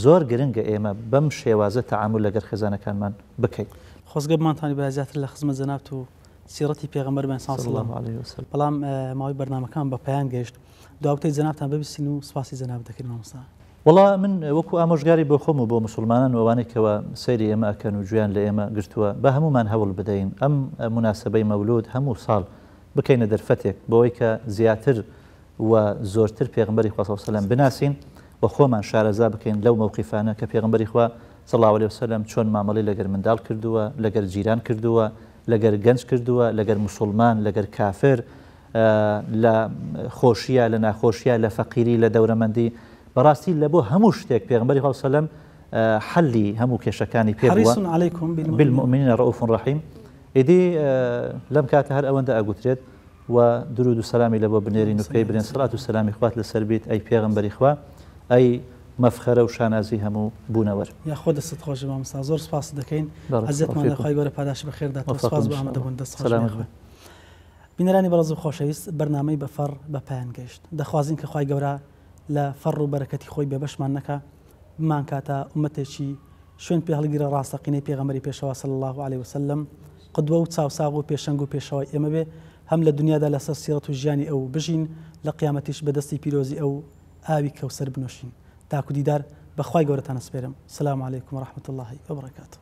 Speaker 2: زۆر گرنگە ئێمە بەم شێوازە تەعامل لەگەر خێزانەکانمان بکەین
Speaker 1: خۆزگە بمانتانی بەزیاتر لە خزمەت جەنابەت و سیرەتی پێغەمبەرمان صلی الله علیه و سلم بەڵام ماوەی بەرنامەکان بە پایان گەیشت دوابتەی جەنابەتان ببیستین و سپاسی جەنابەت دەکەین مامۆستا
Speaker 2: وڵا من وەکو ئامۆژگاری بۆ خۆم و بۆ مسلمانان وەوانەی کەوە سەیری ئێمە ئەکەن و گوێیان لە ئێمە گرتووە بە هەمومان هەوڵ بدەین ئەم مناسبەی مەولود هەموو ساڵ بکەینە دەرفەتێک بەوەی کە زیاتر و زۆرتر پێغمبەری خوا صلی الله علیه و سلم بناسین و خۆمان شارەزا بکەین لەو مەوقیفانە کە پێغمبەری خوا صلی الله علیه و سلم چۆن مامەڵەی لەگەر منداڵ کردووە لەگەر جیران کردووە لەگەر گەنج کردووە لەگەر مسلمان لەگەر کافر لە خۆشیە لە ناخۆشیە لە فەقیری لە دەورەمەندی بەڕاستی لە بۆ هەموو شتێک پێغمبەری خوا صلی الله علیه و سلم حەلی هەموو کێشەکانی پێ بووە بالمؤمنین رؤوف رحیم ئیدی لەم کاتە هەر ئەوەندە ئەگوترێت و درود و سەلامی لە بۆ بنێرین و پێی برێن سەڵات و سەلامی خوات لەسەر بیت ئەی پێغمبەری خوا ئەی مەفخەرە و شانازی هەموو بوونەوەر
Speaker 1: یا خۆ دەست خۆش مامۆستا زۆر سپاس دەکەین عەزیەتمان لە خوای گەورە پاداشی بەخێردات و سپاس بۆ ئامادەبوون دەست خۆش بینەرانی بەڕێز و خۆشەویست بەرنامەی بەفەڕ بە پایان گەیشت دەخوازین کە خوای گەورە لە فەڕ و بەرەکەتی خۆی بێبەشمان نەکە بمان کاتە ئومەتێکی شوێن پێ هەڵگیرە ڕاستەقینەی پێغەمبەری پێشەوا صلی الله علیه و سلم قدوە و چاوساغ و پێشەنگ و پێشەوای ئێمە بێ هەم لە دنیادا لەسەر سیرەت و ژیانی ئەو بژین لە قیامەتیش بەدەستی پیرۆزی ئەو ئاوی کەوسەر بنووشین تاکو دیدار بەخوای گەورەتان ئەسپێرم سلام علیکم و ڕەحمەت الله وبرکاته